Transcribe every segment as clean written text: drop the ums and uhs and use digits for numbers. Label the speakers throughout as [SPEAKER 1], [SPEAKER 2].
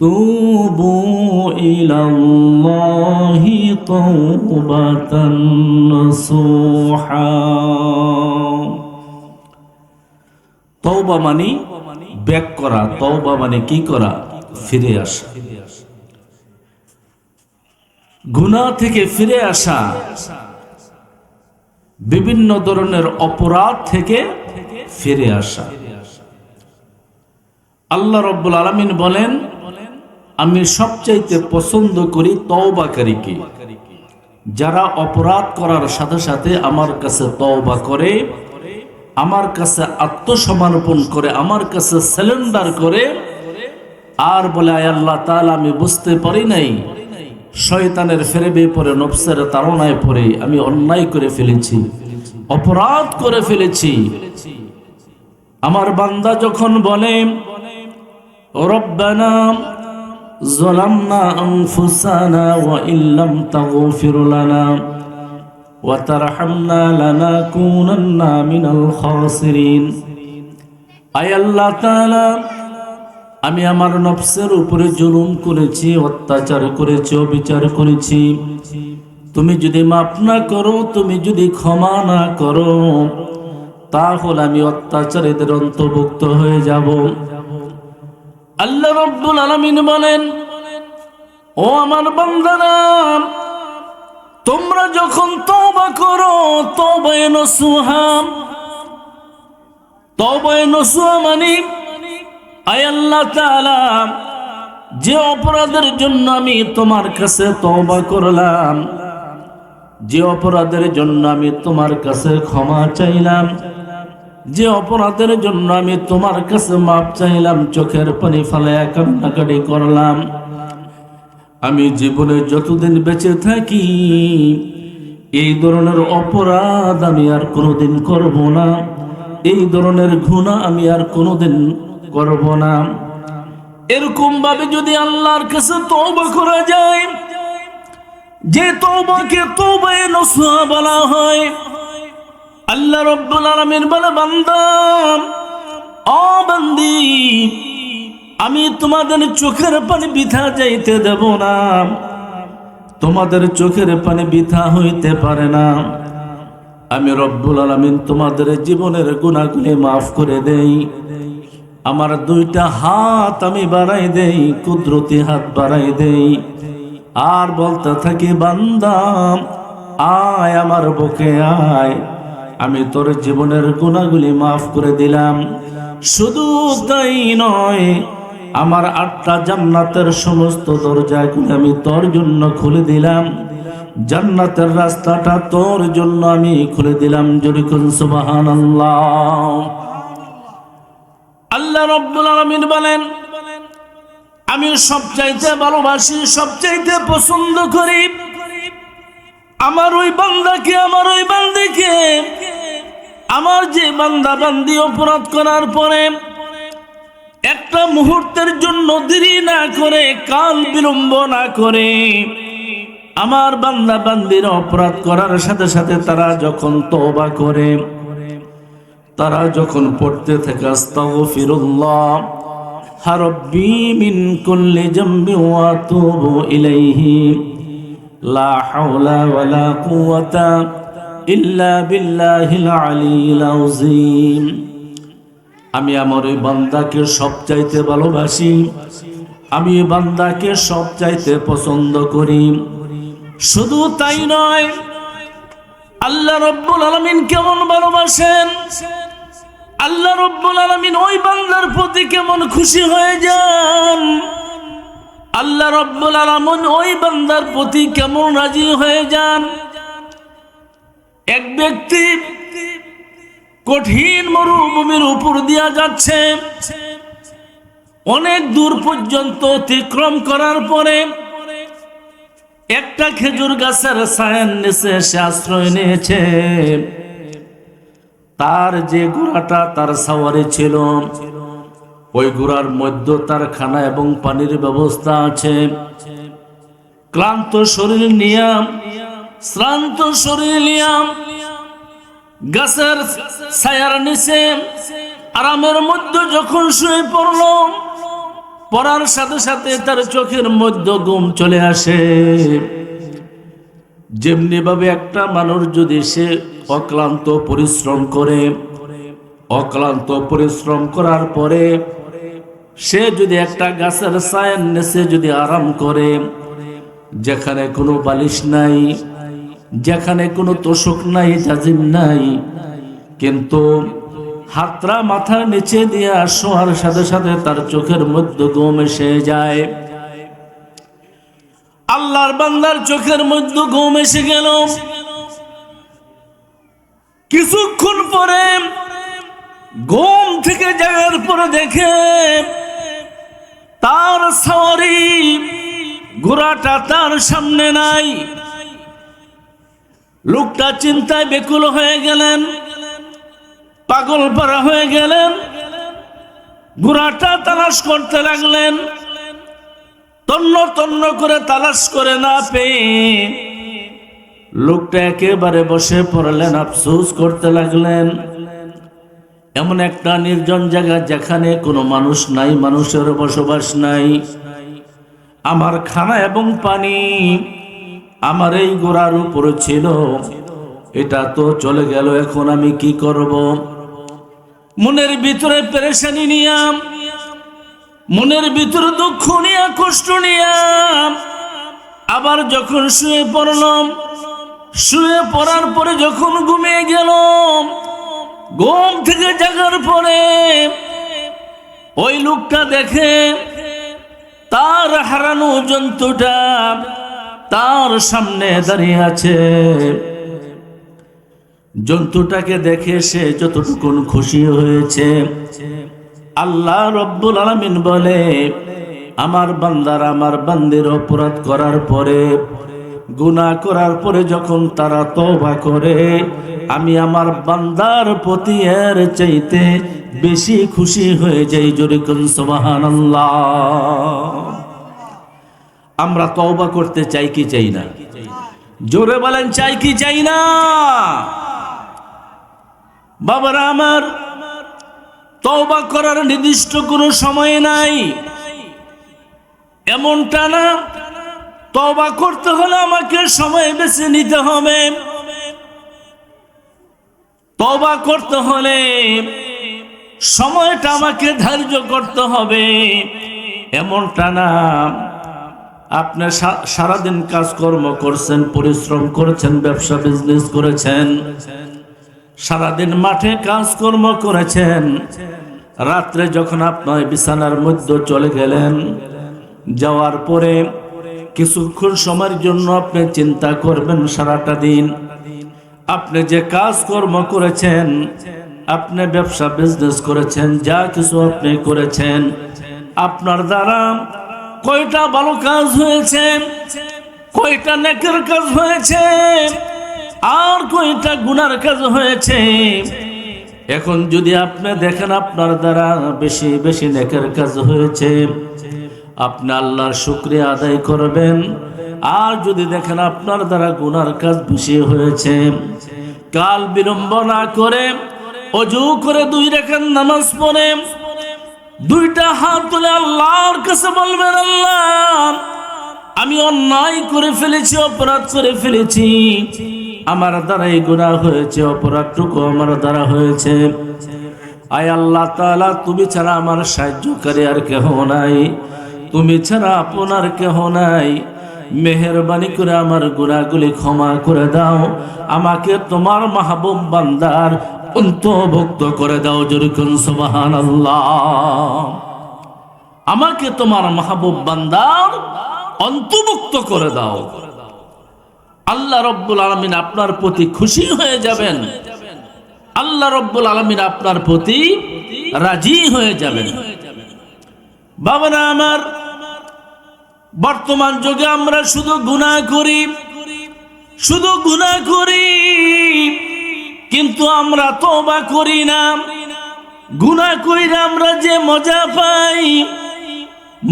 [SPEAKER 1] তুবু ইলাল্লাহি তাওবাতান নাসুহা। তওবা মানে ব্যাক করা, তওবা মানে কি করা? ফিরে আসা, গুনাহ থেকে ফিরে আসা, বিভিন্ন ধরনের অপরাধ থেকে ফিরে আসা। আল্লাহ রাব্বুল আলামিন বলেন, আমি সবচাইতে পছন্দ করি তওবাকারীকে, যারা অপরাধ করার সাথে সাথে আমার কাছে তওবা করে, আমার কাছে আত্মসমর্পণ করে, আমার কাছে সারেন্ডার করে, আর বলে আয় আল্লাহ তাআলা আমি বুঝতে পারি নাই, শয়তানের ফেরেবে পড়ে, নফসের তাড়নায় পড়ে আমি অন্যায় করে ফেলেছি, অপরাধ করে ফেলেছি। আমার বান্দা যখন বলে রব্বানা যালামনা আনফুসানা ওয়া ইল্লাম তাগফির লানা ওয়া তারহামনা লানাকুনান্না মিনাল খাসিরিন, আয় আল্লাহ তাআলা আমি আমার নফসের উপরে জুলুম করেছি, অত্যাচার করেছি, অবিচার করেছি, তুমি যদি মাফ না করো, তুমি যদি ক্ষমা না করো, তাহলে আমি অত্যাচারীদের অন্তর্ভুক্ত হয়ে যাব। আল্লাহ রাব্বুল আলামিন বলেন, ও আমার বান্দারা, তোমরা যখন তওবা করো, তওবায়ে নসুহা, তওবায়ে নসুহা মানে আয় আল্লাহ তাআলা যে অপরাধের জন্য আমি তোমার কাছে তওবা করলাম, যে অপরাধের জন্য আমি তোমার কাছে ক্ষমা চাইলাম, যে অপরাধের জন্য আমি তোমার কাছে মাপ চাইলাম, চোখের পানি ফেলে কান্নাকাটি করলাম, আমি জীবনে যতদিন বেঁচে থাকি এই ধরনের অপরাধ আমি আর কোনোদিন করব না, এই ধরনের গুনাহ আমি আর কোনোদিন করব না। এরকম ভাবে যদি আল্লাহর কাছে তওবা করা যায়, যে তওবাকে তওবায়ে নসুহা বলা হয়, আল্লাহ রাব্বুল আলামিন বলে, বান্দা ও বান্দি, আমি তোমাদের চোখের পানি বৃথা যাইতে দেব না, তোমাদের চোখের পানি বৃথা হইতে পারে না। আমি রব্বুল আলামিন তোমাদের জীবনের গুনাহগুলি মাফ করে দেই। আমার দুইটা হাত আমি বাড়াই দেই, কুদরতি হাত বাড়াই দেই, আর বলতে থাকি, বান্দা আয় আমার বুকে আয়, আমি তোর জীবনের গুনাহগুলি মাফ করে দিলাম। শুধু তাই নয়, আমার 8টা জান্নাতের সমস্ত দরজাগুলি আমি তোর জন্য খুলে দিলাম, জান্নাতের রাস্তাটা তোর জন্য আমি খুলে দিলাম। জোরে কোন সুবহানাল্লাহ। আল্লাহ রাব্বুল আলামিন বলেন, আমি সবচাইতে ভালোবাসি, সবচাইতে পছন্দ করি আমার ওই বান্দাকে, আমার ওই বান্দিকে, আমার যে বান্দা বান্দি অপরাধ করার পরে একটা মুহূর্তের জন্য দেরি না করে, কাল বিলম্ব না করে, আমার বান্দা বান্দির অপরাধ করার সাথে সাথে তারা যখন তওবা করে, তারা যখন পড়তে থাকে আস্তাগফিরুল্লাহ রাব্বি মিন কুল্লি যামবি ওয়া আতুবু ইলাইহি লা হাওলা ওয়ালা কুওয়াতা ইল্লা বিল্লাহিল আলিয়্যিল আযীম। আমি আমার ওই বান্দাকে সবচাইতে ভালোবাসি, আমি ওই বান্দাকে সবচাইতে পছন্দ করি। শুধু তাই নয়, আল্লাহ রাব্বুল আলামিন কেমন ভালোবাসেন, আল্লাহ রাব্বুল আলামিন ওই বান্দার প্রতি কেমন খুশি হয়ে যান, আল্লাহ রাব্বুল আলামিন ওই বান্দার প্রতি কেমন রাজি হয়ে যান। এক ব্যক্তি কঠিন মরুভূমির উপর দিয়া যাচ্ছে, অনেক দূর পর্যন্ত অতিক্রম করার পরে একটা খেজুর গাছের ছায়ার নিচে সে আশ্রয় নিয়েছে। তার যে ঘোড়াটা তার সাওয়ারি ছিল, ওই ঘোড়ার মধ্যে তার খানা এবং পানির ব্যবস্থা আছে। ক্লান্ত শরীর নিয়ে, শ্রান্ত শরীর নিয়ে গাছের ছায়ার নিচে আরামের মধ্যে যখন শুয়ে পড়ল, পড়ার সাথে সাথে তার চোখের মধ্যে ঘুম চলে আসে। যেমনি ভাবে একটা মানুষ যদি সে অক্লান্ত পরিশ্রম করে, অক্লান্ত পরিশ্রম করার পরে সে যদি একটা গাছের ছায়ার নিচে যদি আরাম করে, যেখানে কোনো বালিশ নাই, যেখানে কোনো তোষক নাই, জাজিম নাই, কিন্তু হাতটা মাথার নিচে দিয়ে শোয়ার সাথে সাথে তার চোখের মধ্যে ঘুম এসে যায়। আল্লাহর বান্দার চোখের মধ্যে ঘুম এসে গেল। কিছুক্ষণ পরে ঘুম থেকে জাগার পরে দেখে তার সওয়ারি ঘোড়াটা তার সামনে নাই। লোকটা চিন্তায় বেকুল হয়ে গেলেন, পাগল পারা হয়ে গেলেন। ঘোড়াটা তালাশ করতে লাগলেন, তন্ন তন্ন করে তালাশ করে না পেয়ে লোকটা একেবারে বসে পড়লেন, আফসোস করতে লাগলেন। এমন একটা নির্জন জায়গা যেখানে কোনো মানুষ নাই, মানুষের বসবাস নাই। আমার খানা এবং পানি আমার এই ঘোড়ার উপরে ছিল, এটা তো চলে গেল, এখন আমি কি করব? মনের ভিতরে পেরেশানি নিয়া, মনের ভিতরে দুঃখ নিয়া, কষ্ট নিয়া আবার যখন শুয়ে পড়লাম, শুয়ে পড়ার পরে যখন ঘুমিয়ে গেল, ঘুম থেকে জাগার পরে ওই লোকটা দেখে তার হারানো জন্তুটা তার সামনে দাঁড়িয়ে আছে। জন্তুটাকে দেখে সে যতটুকু খুশি হয়েছে, আল্লাহ রব্বুল আলামিন বলে, আমার বান্দার, আমার বান্দির অপরাধ করার পরে, গুনাহ করার পরে যখন তারা তওবা করে, আমি আমার বান্দার প্রতি এর চাইতে বেশি খুশি হয়ে যাই। জোরে কোন সুবহানাল্লাহ। আমরা তওবা করতে চাই কি চাই না? জোরে বলেন, চাই কি চাই না? বাবারা আমার, তওবা করার নির্দিষ্ট কোনো সময় নাই, এমনটা না। তওবা করতে হলে আমাকে সময় বেছে নিতে হবে। তওবা করতে হলে সময়টা আমাকে ধার্য করতে হবে, এমনটা না। আপনি সারাদিন কাজকর্ম করছেন, পরিশ্রম করেছেন, ব্যবসা বিজনেস করেছেন, সারাদিন মাঠে কাজকর্ম করেছেন, রাত্রে যখন আপনার বিছানার মধ্যে চলে গেলেন, যাওয়ার পরে কিছুক্ষণ সময়ের জন্য আপনি চিন্তা করবেন সারাটা দিন আপনি যে কাজকর্ম করেছেন, আপনি ব্যবসা বিজনেস করেছেন, যা কিছু আপনি করেছেন, আপনার দ্বারা কয়টা ভালো কাজ হয়েছে, কয়টা নেকের কাজ হয়েছে, আর কয়টা গুনার কাজ হয়েছে। এখন যদি আপনি দেখেন আপনার দ্বারা বেশি বেশি নেকের কাজ হয়েছে, আপনি আল্লাহর শুকরিয়া আদায় করবেন। আর যদি দেখেন আপনার দ্বারা গুনার কাজ বেশি হয়েছে, কাল বিলম্ব না করে ওযু করে 2 রাকাত নামাজ পড়ে 2টা হাত তুলে আল্লাহর কাছে বলবেন, আল্লাহ আমি অন্যায় করে ফেলেছি, অপরাধ করে ফেলেছি, আমার দ্বারা এই গুনাহ হয়েছে, অপরাধটুকু আমার দ্বারা হয়েছে। আয় আল্লাহ তাআলা, তুমি ছাড়া আমার সাহায্যকারী আর কেহ নাই, তুমি ছাড়া আপনার কেহ নাই। মেহেরবানি করে আমার গুনাহগুলি ক্ষমা করে দাও, আমাকে তোমার মাহবুব বান্দার অন্তর্ভুক্ত করে দাও। জোরে কোন সুবহানাল্লাহ। আমাকে তোমার মাহবুব বান্দার অন্তর্ভুক্ত করে দাও। আল্লাহ রব্বুল আলামিন আপনার প্রতি খুশি হয়ে যাবেন, আল্লাহ রব্বুল আলামিন আপনার প্রতি রাজি হয়ে যাবেন। বাবারা আমার, বর্তমান যুগে আমরা শুধু গুনাহ করি, শুধু গুনাহ করি, কিন্তু আমরা তওবা করি না। গুনাহ কইরা আমরা যে মজা পাই,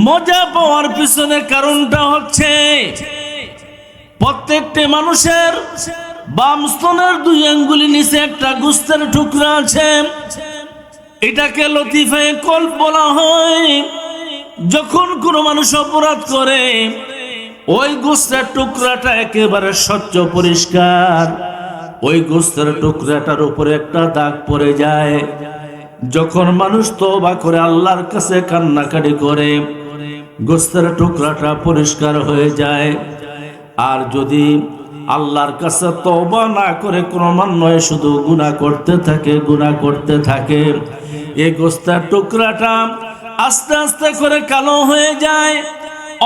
[SPEAKER 1] মজা পাওয়ার পিছনে কারণটা হচ্ছে প্রত্যেকটা মানুষের বাম স্তনের 2 আঙ্গুলি নিচে একটা গোস্তের টুকরা আছে, এটাকে লতিফায়ে কলব বলা হয়। যখন কোনো মানুষ অপরাধ করে ওই গোস্তের টুকরাটা একেবারে স্বচ্ছ পরিষ্কার, ওই গোস্তের টুকরাটার উপরে একটা দাগ পড়ে যায়। যখন মানুষ তওবা করে আল্লাহর কাছে কান্নাকাটি করে গোস্তের টুকরাটা পরিষ্কার হয়ে যায়। আর যদি আল্লাহর কাছে তওবা না করে ক্রমান্বয়ে শুধু গুনাহ করতে থাকে এই গোস্তের টুকরাটা আস্তে আস্তে করে কালো হয়ে যায়,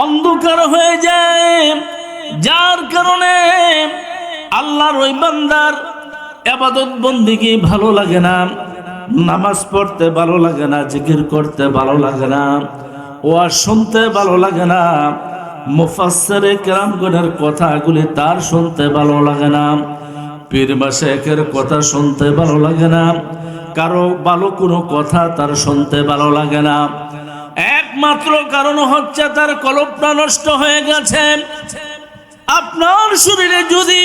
[SPEAKER 1] অন্ধকার হয়ে যায়। যার কারণে আল্লাহর ওই বান্দার ইবাদত বন্দেগী ভালো লাগে না, নামাজ পড়তে ভালো লাগে না, জিকির করতে ভালো লাগে না, ওয়াজ শুনতে ভালো লাগে না, মুফাসসিরে কেরামগণের কথাগুলি তার শুনতে ভালো লাগে না, পীর মাশায়েখের কথা শুনতে ভালো লাগে না, কারো ভালো কোনো কথা তার শুনতে ভালো লাগে না। একমাত্র কারণ হচ্ছে তার কলবটা নষ্ট হয়ে গেছে। আপনার শরীরে যদি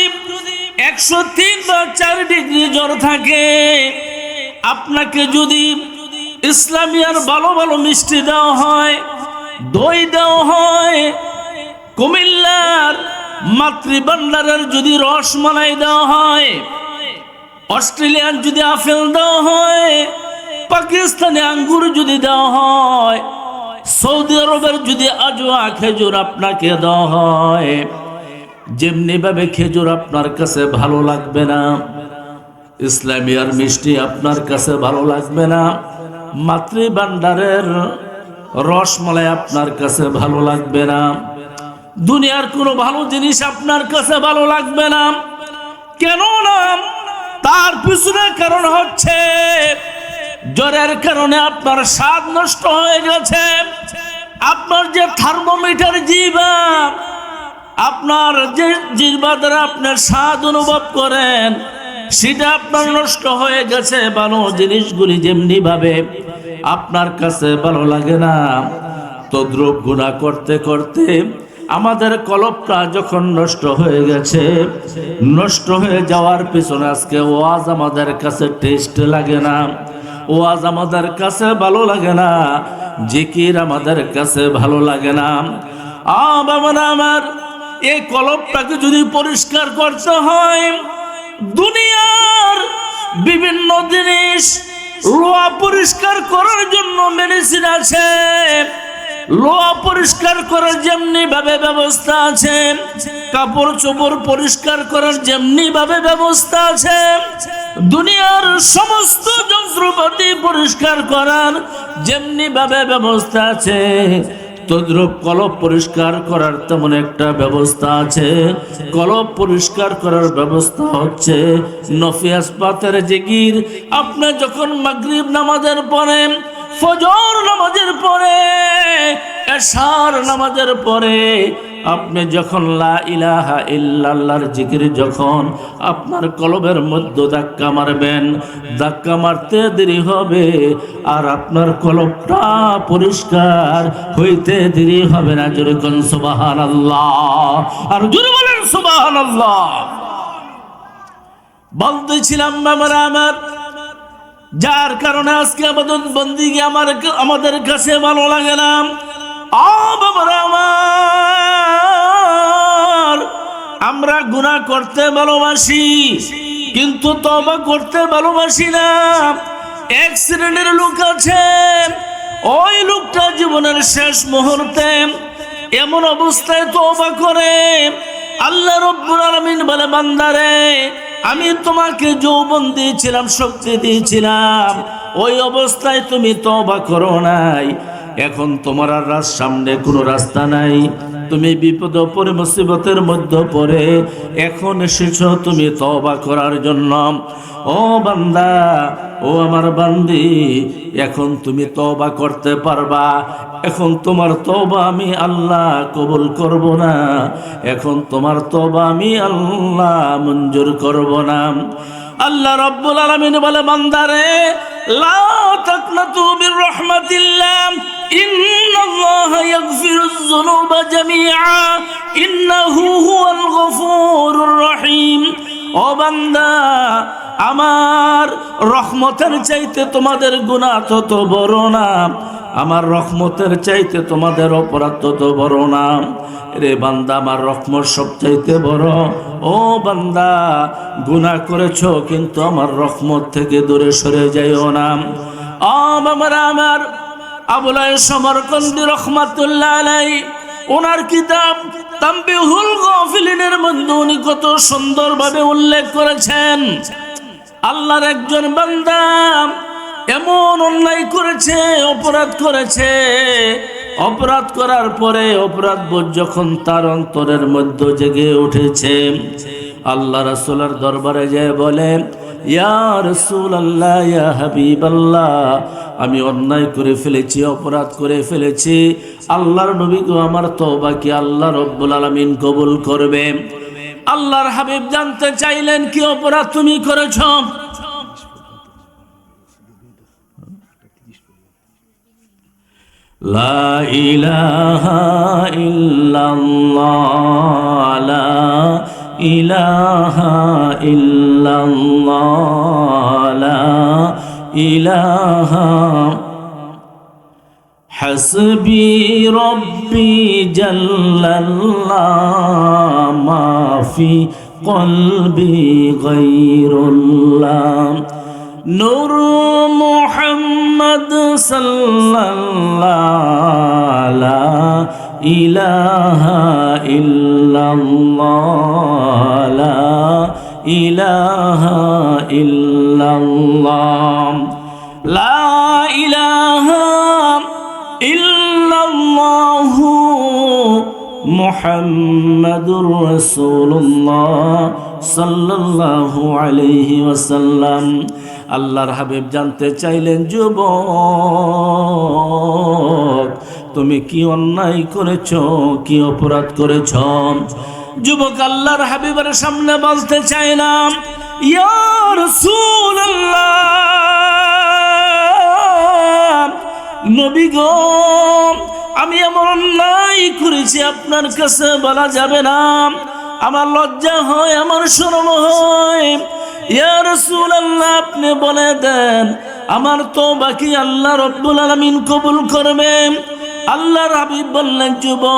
[SPEAKER 1] 103 বা 4 ডিগ্রি জ্বর থাকে, আপনাকে যদি ইসলামিয়ার ভালো ভালো মিষ্টি দেওয়া হয়, দই দেওয়া হয়, কুমিল্লার মাতৃভান্ডারের যদি রসমালাই দেওয়া হয়, অস্ট্রেলিয়ান যদি আপেল দেওয়া হয়, পাকিস্তানি আঙ্গুর যদি দেওয়া হয়, সৌদি আরবের যদি আজওয়া খেজুর আপনাকে দেওয়া হয়, যেমনি ভাবে খেজুর আপনার কাছে ভালো লাগবে না, ইসলামিয়ার মিষ্টি আপনার কাছে ভালো লাগবে না, মাতৃভান্ডারের রসমালাই আপনার কাছে ভালো লাগবে না, দুনিয়ার কোনো ভালো জিনিস আপনার কাছে ভালো লাগবে না। কেন না? তার পিছনে কারণ হচ্ছে জ্বরের কারণে আপনার স্বাদ নষ্ট হয়ে গেছে। আপনার যে থার্মোমিটার জিহ্বা, আপনার যে জিহ্বা দ্বারা আপনার স্বাদ অনুভব করেন, সেটা আপনার নষ্ট হয়ে গেছে। ভালো জিনিসগুলি যেমনি ভাবে আপনার কাছে ভালো লাগে না, তদ্রূপ গুনাহ করতে করতে আমাদের কলবটা যখন নষ্ট হয়ে গেছে, নষ্ট হয়ে যাওয়ার পিছনে আজকে ওয়াজ আমাদের কাছে টেস্ট লাগে না, ওয়াজ আমাদের কাছে ভালো লাগে না, জিকির আমাদের কাছে ভালো লাগে না। বাবারা আমার, এই কলবটাকে যদি পরিষ্কার করতে হয়, দুনিয়ার বিভিন্ন জিনিস, লোহা পরিষ্কার করার জন্য মেডিসিন আছে, লোহা পরিষ্কার করার যেমনি ভাবে ব্যবস্থা আছে, কাপড় চোপড় পরিষ্কার করার যেমনি ভাবে ব্যবস্থা আছে, দুনিয়ার সমস্ত যন্ত্রপাতি পরিষ্কার করার যেমনি ভাবে ব্যবস্থা আছে, তদ্রূপ কলব পরিষ্কার করার তেমন একটা ব্যবস্থা আছে। কলব পরিষ্কার করার ব্যবস্থা হচ্ছে নফিয়াস পাতের জিকির। আপনি যখন মাগরিব নামাজের পরে, ফজর নামাজের পরে, এশার নামাজের পরে আপনি যখন লা ইলাহা ইল্লাল্লাহর জিকির যখন আপনার কলবের মধ্যে ধাক্কা মারবেন, ধাক্কা মারতে দেরি হবে আর আপনার কলবটা পরিষ্কার হইতে দেরি হবে না। জোরে কোন সুবহানাল্লাহ, আর জোরে বলেন সুবহানাল্লাহ। বলতেছিলাম বাবারা আমার, যার কারণে আজকে ইবাদত বন্দেগী আমাদের কাছে ভালো লাগে না। বাবারা আমার, আমরা গুনাহ করতে ভালোবাসি কিন্তু তওবা করতে ভালোবাসি না। এক শ্রেণীর লোক আছে, ওই লোকটা জীবনের শেষ মুহূর্তে এমন অবস্থায় তওবা করে, আল্লাহ রাব্বুল আলামিন বলে, বান্দারে আমি তোমাকে যৌবন দিয়েছিলাম, শক্তি দিয়েছিলাম, ওই অবস্থায় তুমি তওবা করো নাই, এখন তোমার আর সামনে কোনো রাস্তা নাই, তুমি বিপদ পড়ে মুসিবতের মধ্যে পড়ে এখন এসেছো তুমি তওবা করার জন্য। ও বান্দা, ও আমার বান্দি, এখন তুমি তওবা করতে পারবা। এখন তোমার তওবা আমি আল্লাহ কবুল করব না, এখন তোমার তওবা আমি আল্লাহ মঞ্জুর করব না। আল্লাহ রাব্বুল আলামিন বলে, বান্দারে লা তাকনাতু মির রাহমাতিল্লাহ, ইন্নাল্লাহা ইয়াগফিরুয যুনুবা জামিআ, ইন্নাহু হুয়াল গফুরুর রহিম। ও বান্দা, আমার রহমতের চাইতে তোমাদের গুনাহ তত বড় না, আমার রহমতের চাইতে তোমাদের অপরাধ তত বড় না। রে বান্দা, আমার রহমত সবচাইতে বড়। ও বান্দা, গুনাহ করেছো কিন্তু আমার রহমত থেকে দূরে সরে যাইও না। আমার আবুলাই সমরকন্দি রহমাতুল্লাহ আলাইহি ওনার কিতাব তানবীহুল গাফিলিনের মধ্যে উনি কত সুন্দরভাবে উল্লেখ করেছেন, আল্লাহর একজন বান্দা এমন অন্যায় করেছে, অপরাধ করেছে, অপরাধ করার পরে অপরাধবোধ যখন তার অন্তরের মধ্যে জেগে উঠেছে, আল্লাহ রাসূলের দরবারে যায় বলে, ইয়া রাসূলুল্লাহ, ইয়া হাবিবাল্লাহ, আমি অন্যায় করে ফেলেছি, অপরাধ করে ফেলেছি। আল্লাহর নবী গো, আমার তওবা কি আল্লাহ রাব্বুল আলামিন কবুল করবে? আল্লাহর হাবিব জানতে চাইলেন, কি অপরাধ তুমি করেছো? লা ইলাহা ইল্লাল্লাহ, লা ইলাহা ইল্লাল্লাহ, লা ইলাহা হাসবি রব্বি জাল্লাল্লাহ, মাফি কলবি গায়রুল্লাহ, নূর মুহাম্মদ সাল্লাল্লাহ, লা ইলাহা ইল্লাল্লাহ, লা ইলাহা ইল্লাল্লাহ, লা ইলাহা ইল্লাল্লাহ মুহাম্মাদুর রাসূলুল্লাহ সাল্লাল্লাহু আলাইহি ওয়াসাল্লাম। আল্লাহর হাবিব জানতে চাইলেন, যুবক, তুমি কি অন্যায় করেছো, কি অপরাধ করেছো? যুবক আল্লাহর হাবিবের সামনে বলতে চাইলাম, ইয়া রাসূলুল্লাহ, নবী গো, আমি এমন অন্যায় করেছি আপনার কাছে বলা যাবে না, আমার লজ্জা হয়, আমার শরম হয়। ইয়া রাসূলুল্লাহ, আপনি বলে দেন, আমার তওবা কি আল্লাহ রাব্বুল আলামিন কবুল করবেন? আল্লাহর হাবিব বললেন, যুবক,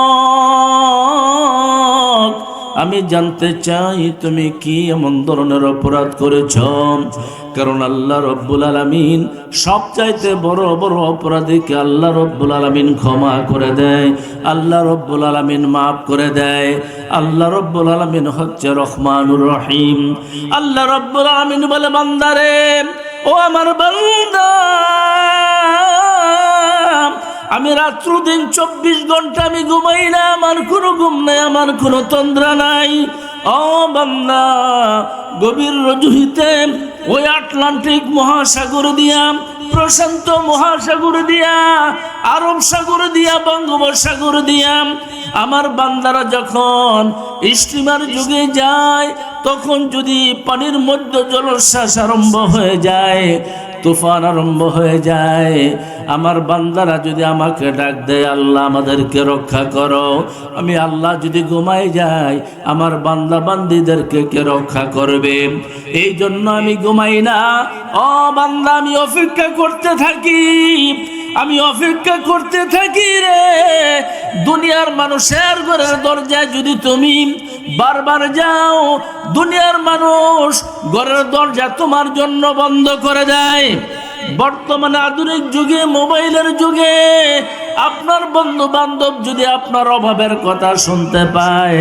[SPEAKER 1] আমি জানতে চাই তুমি কি এমন ধরনের অপরাধ করেছ? কারণ আল্লাহ রাব্বুল আলামিন সবচাইতে বড় বড় অপরাধীকে আল্লাহ রাব্বুল আলামিন ক্ষমা করে দেয়, আল্লাহ রাব্বুল আলামিন মাফ করে দেয়। আল্লাহ রাব্বুল আলামিন হচ্ছে রহমানুর রহিম। আল্লাহ রাব্বুল আলামিন বলে, বান্দারে, ও আমার বান্দা, আমি রাত্র দিন 24 ঘন্টা আমি ঘুমাই না, আমার কোনো ঘুম নাই, আমার কোনো তন্দ্রা নাই। ও বান্দা, গভীর রজনীতে ওই আটলান্টিক মহাসাগর দিয়া, প্রশান্ত মহাসাগর দিয়া, আরব সাগর দিয়া, বঙ্গোপসাগর দিয়া আমার বান্দারা যখন স্টিমার যুগে যায়, তখন যদি পানির মধ্যে জলোচ্ছ্বাস আরম্ভ হয়ে যায়, তুফান আরম্ভ হয়ে যায়, আমার বান্দারা যদি আমাকে ডাক দেয়, আল্লাহ আমাদেরকে রক্ষা করো, আমি আল্লাহ যদি ঘুমাই যাই, আমার বান্দা বান্দীদেরকে কে রক্ষা করবে? এই জন্য আমি ঘুমাই না। ও বান্দা, আমি অপেক্ষা করতে থাকি, আমি অপেক্ষা করতে থাকি রে। দুনিয়ার মানুষের ঘরের দরজায় যদি তুমি বারবার যাও, দুনিয়ার মানুষ ঘরের দরজা তোমার জন্য বন্ধ করে দেয়। বর্তমানে আধুনিক যুগে, মোবাইলের যুগে, আপনার বন্ধু বান্ধব যদি আপনার অভাবের কথা শুনতে পায়,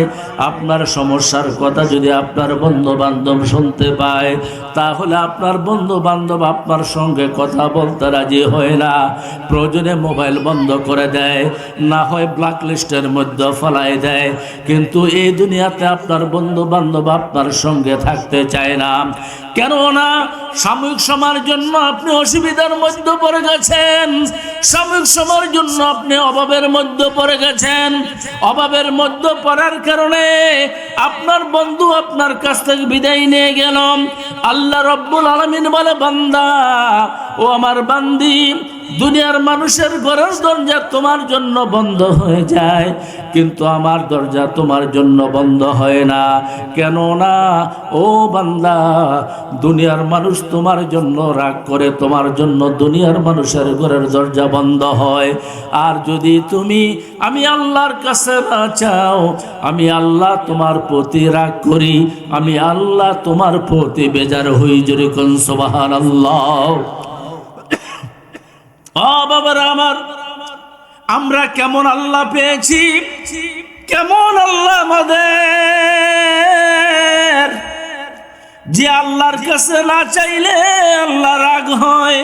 [SPEAKER 1] আপনার সমস্যার কথা যদি আপনার বন্ধু বান্ধব শুনতে পায়, তাহলে আপনার বন্ধু বান্ধব আপনার সঙ্গে কথা বলতে রাজি হয় না। প্রয়োজনে মোবাইল বন্ধ করে দেয়, না হয় ব্ল্যাক লিস্টের মধ্যে ফেলাই দেয়। কিন্তু এই দুনিয়াতে আপনার বন্ধু বান্ধব আপনার সঙ্গে থাকতে চায় না। কেননা সাময়িক সময়ের জন্য আপনি অসুবিধার মধ্যে পড়ে গেছেন, সাময়িক সময়ের জন্য আপনি অভাবের মধ্যে পড়ে গেছেন। অভাবের মধ্যে পড়ার কারণে আপনার বন্ধু আপনার কাছ থেকে বিদায় নিয়ে গেল। আল্লাহ রাব্বুল আলামিন বলে, বান্দা, ও আমার বান্দি, দুনিয়ার মানুষের ঘরের দরজা তোমার জন্য বন্ধ হয়ে যায়, কিন্তু আমার দরজা তোমার জন্য বন্ধ হয় না। কেন না? ও বান্দা, দুনিয়ার মানুষ তোমার জন্য রাগ করে, তোমার জন্য দুনিয়ার মানুষের ঘরের দরজা বন্ধ হয়। আর যদি তুমি আমি আল্লাহর কাছে না চাও, আমি আল্লাহ তোমার প্রতি রাগ করি, আমি আল্লাহ তোমার প্রতি বেজার হই। জোরে কোন সুবহানাল্লাহ। ও বাবারা আমার, আমরা কেমন আল্লাহ পেয়েছি, কেমন আল্লাহ আমাদের, যে আল্লাহর কাছে না চাইলে আল্লাহ রাগ হয়,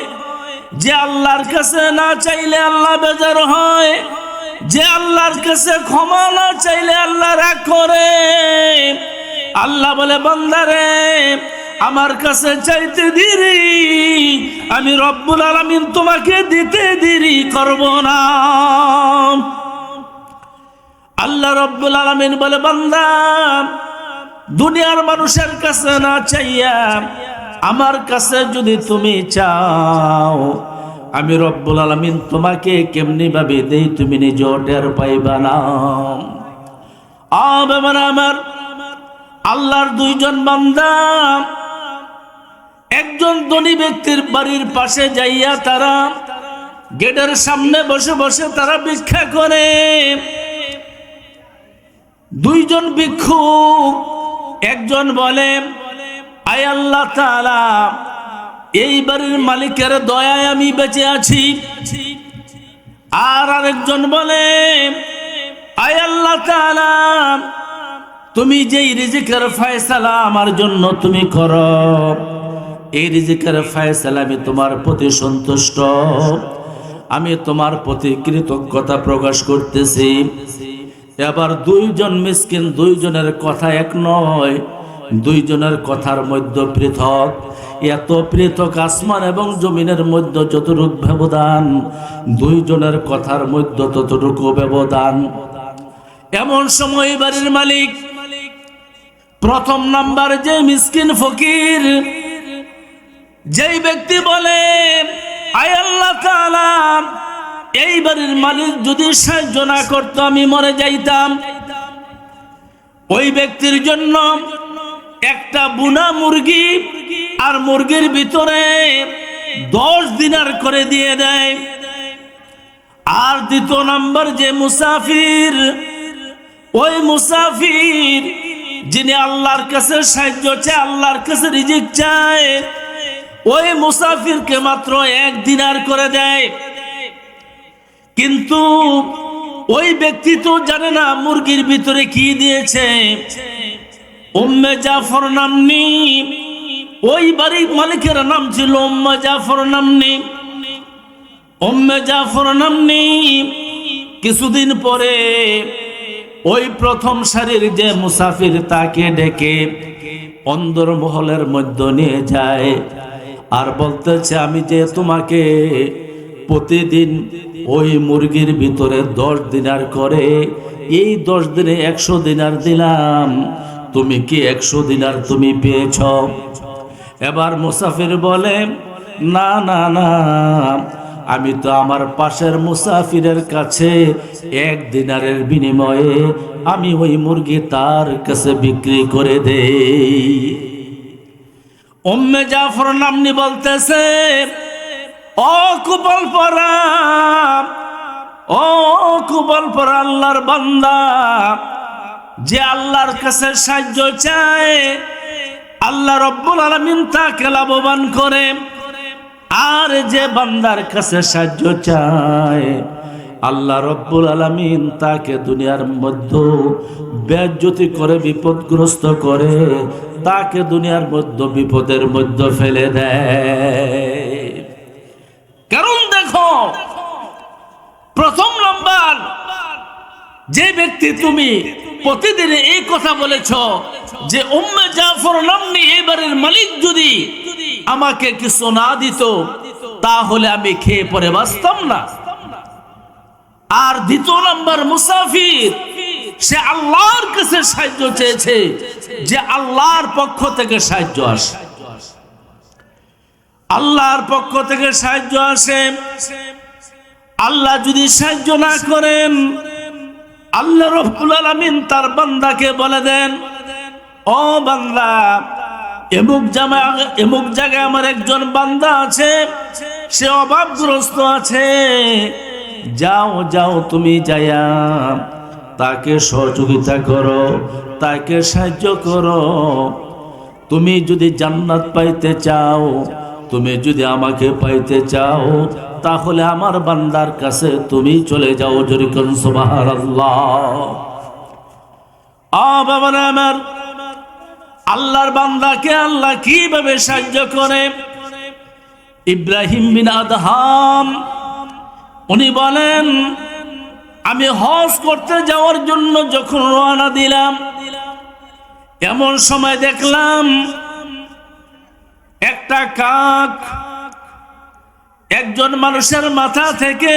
[SPEAKER 1] যে আল্লাহর কাছে না চাইলে আল্লাহ বেজার হয়, যে আল্লাহর কাছে ক্ষমা না চাইলে আল্লাহ রাগ করে। আল্লাহ বলে, বান্দারে আমার কাছে চাইতে দেরি, আমি রব্বুল আলামিন তোমাকে দিতে দেরি করব না। আল্লাহ রব্বুল আলামিন বলে, বান্দা দুনিয়ার মানুষের কাছে না চাইয়া আমার কাছে যদি তুমি চাও, আমি রব্বুল আলামিন তোমাকে কেমনি ভাবে দেই তুমি নিজেও টের পাইবা না। আমার আল্লাহর দুইজন বান্দা একজন ধনী ব্যক্তির বাড়ির পাশে যাইয়া তারা গেটের সামনে বসে বসে তারা ভিক্ষা করে। দুইজন ভিক্ষুক, একজন বলে, আয় আল্লাহ তাআলা, এই বাড়ির মালিকের দয়ায় আমি বেঁচে আছি। আর আরেকজন বলে, আয় আল্লাহ তাআলা, তুমি যেই রিজিকের ফয়সালা আমার জন্য তুমি করো, এই রিজিকের ফয়সালা আমি তোমার প্রতি সন্তুষ্ট, আমি তোমার প্রতি কৃতজ্ঞতা প্রকাশ করতেছি। এবার দুইজন মিসকিন, দুইজনের কথা এক নয়, দুইজনের কথার মধ্যে পৃথক, এত পৃথক আসমান এবং জমিনের মধ্যে যতটুকু ব্যবধান, দুইজনের কথার মধ্যে ততটুকু ব্যবধান। এমন সময় বাড়ির মালিক প্রথম নাম্বার যে মিসকিন ফকির, যেই ব্যক্তি বলে, আয় আল্লাহ তাআলা, এই বাড়ির মালিক যদি সাহায্য না করতো আমি মরে যাইতাম, ওই ব্যক্তির জন্য একটা বুনা মুরগি আর মুরগির ভিতরে 10 দিনার করে দিয়ে দেয়। আর দ্বিতীয় নাম্বার যে মুসাফির, ওই মুসাফির যিনি আল্লাহর কাছে সাহায্য চায়, আল্লাহর কাছে রিজিক চায়, ওই মুসাফিরকে মাত্র 1 দিনার করে দেয়। কিন্তু ওই ব্যক্তি তো জানে না মুরগির ভিতরে কি দিয়েছে। উম্মে জাফর নামনি, ওই বাড়ির মালিকের নাম ছিল উম্মে জাফর নামনি। উম্মে জাফর নামনি কিছুদিন পরে ওই প্রথম সারির যে মুসাফির তাকে ডেকে অন্দর মহলের মধ্যে নিয়ে যায় আর বলতেছে, আমি যে তোমাকে প্রতিদিন ওই মুরগির ভিতরে 10 দিনার করে, এই 10 দিনে 100 দিনার দিলাম, তুমি কি 100 দিনার তুমি পেয়েছ? এবার মুসাফির বলে, না না না, আমি তো আমার পাশের মুসাফিরের কাছে 1 দিনারের বিনিময়ে আমি ওই মুরগি তার কাছে বিক্রি করে দেই। উম্মে জাফর নামনি বলতেছে, ও কুবল পরা, ও কুবল পরা আল্লাহর বান্দা, যে আল্লাহর কাছে সাহায্য চায় আল্লাহ রব্বুল আলামিন তাকে লাভবান করে, আর যে বান্দার কাছে সাহায্য চায় আল্লাহ রব্বুল আলামিন তাকে দুনিয়ার মধ্যে বেজ্জতি করে, বিপদগ্রস্ত করে, তাকে দুনিয়ার মধ্যে বিপদের মধ্যে ফেলে দেয়। কারণ দেখো, প্রথম নাম্বার যে ব্যক্তি তুমি প্রতিদিন এই কথা বলেছ যে উম্মে জাফর নামনি এবারের মালিক যদি আমাকে কিছু না দিত তাহলে আমি খেয়ে পরে বাঁচতাম না। আর দ্বিতীয় নাম্বার মুসাফির, সে আল্লাহর কাছে সাহায্য চেয়েছে, যে আল্লাহর পক্ষ থেকে সাহায্য আসে, আল্লাহর পক্ষ থেকে সাহায্য আসে। আল্লাহ যদি সাহায্য না করেন, আল্লাহ রাব্বুল আলামিন তার বান্দাকে বলে দেন, ও বান্দা, এমুক জায়গায় আমার একজন বান্দা আছে, সে অভাবগ্রস্ত আছে, যাও যাও তুমি যাইয়া তাকে সহযোগিতা করো, তাকে সাহায্য করো। তুমি যদি জান্নাত পাইতে চাও, তুমি যদি আমাকে পাইতে চাও, তাহলে আমার বান্দার কাছে তুমি চলে যাও। জোরে করুন সুবহানাল্লাহ। বাবারা আমার, আল্লাহর বান্দাকে আল্লাহ কিভাবে সাহায্য করে? ইব্রাহিম বিন আদহাম উনি বলেন, আমি হজ করতে যাওয়ার জন্য যখন রওনা দিলাম, এমন সময় দেখলাম একটা কাক একজন মানুষের মাথা থেকে,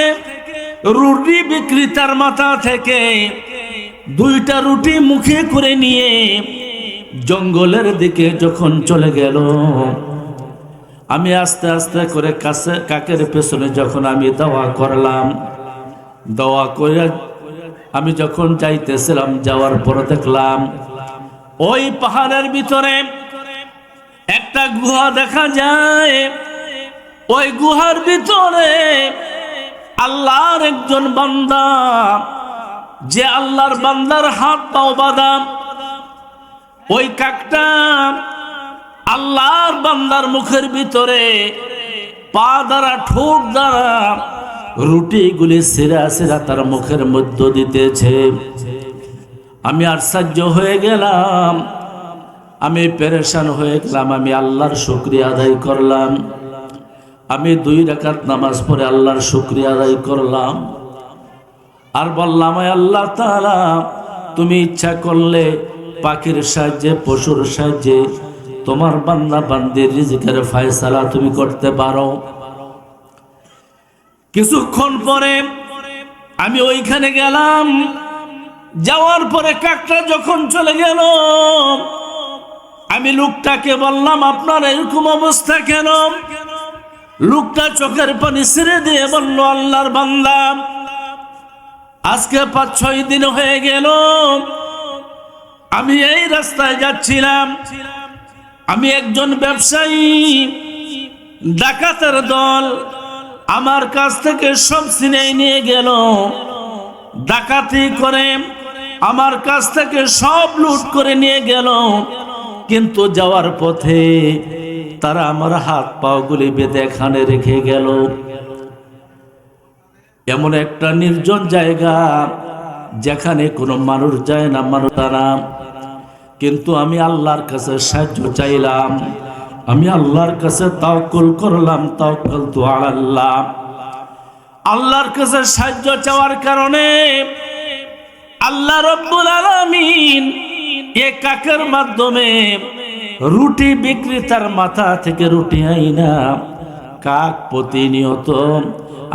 [SPEAKER 1] রুটি বিক্রেতার মাথা থেকে 2টা রুটি মুখে করে নিয়ে জঙ্গলের দিকে যখন চলে গেল, আমি আস্তে আস্তে করে কাকের পেছনে যখন আমি দাওয়া করলাম, দাওয়া করে আমি যখন যাইতেছিলাম, যাওয়ার পর দেখলাম ওই পাহাড়ের ভিতরে একটা গুহা দেখা যায়। ওই গুহার ভিতরে আল্লাহর একজন বান্দা, যে আল্লাহর বান্দার হাত পাও বাঁধা, ওই কাকটা আল্লাহর বান্দার মুখের ভিতরে পা দ্বারা, ঠোঁট দ্বারা রুটিগুলি সিরা সিরা তার মুখের মধ্যে দিতেছে। আমি আশ্চর্য হয়ে গেলাম, আমি পেরেশান হয়ে গেলাম। আমি আল্লাহর শুকরিয়া আদায় করলাম। আমি 2 রাকাত নামাজ পড়ে আল্লাহর শুকরিয়া আদায় করলাম, আর বললাম, আল্লাহ তাআলা, তুমি ইচ্ছা করলে পাখির সাহায্যে, পশুর সাহায্যে তোমার বান্দা বান্দির রিজিকের ফয়সালা তুমি করতে পারো। কিছুক্ষণ পরে আমি ওইখানে গেলাম। যাওয়ার পরে কাকটা যখন চলে গেল, আমি লোকটাকে বললাম, আপনার এরকম অবস্থা কেন? লোকটা চোখের পানি ছেড়ে দিয়ে বলল, আল্লাহর বান্দা, আজকে 5-6 দিন হয়ে গেল আমি এই রাস্তায় যাচ্ছিলাম। আমি একজন ব্যবসায়ী, ডাকাতের দল আমার কাছ থেকে সব ছিনিয়ে নিয়ে গেল, ডাকাতি করে আমার কাছ থেকে সব লুট করে নিয়ে গেল। কিন্তু যাওয়ার পথে তারা আমার হাত পাগুলি বেঁধে এখানে রেখে গেল। এমন একটা নির্জন জায়গা যেখানে কোনো মানুষ যায় না, মানুষ তারা। কিন্তু আমি আল্লাহর কাছে সাহায্য চাইলাম, আমি আল্লাহর কাছে তাওয়াক্কুল করলাম, তাওয়াক্কালতু আলাল্লাহ। আল্লাহর কাছে সাহায্য চাওয়ার কারণে আল্লাহ রাব্বুল আলামিন এই কাকের মাধ্যমে রুটি বিক্রেতার মাথা থেকে রুটি আইনা কাক প্রতিনিয়ত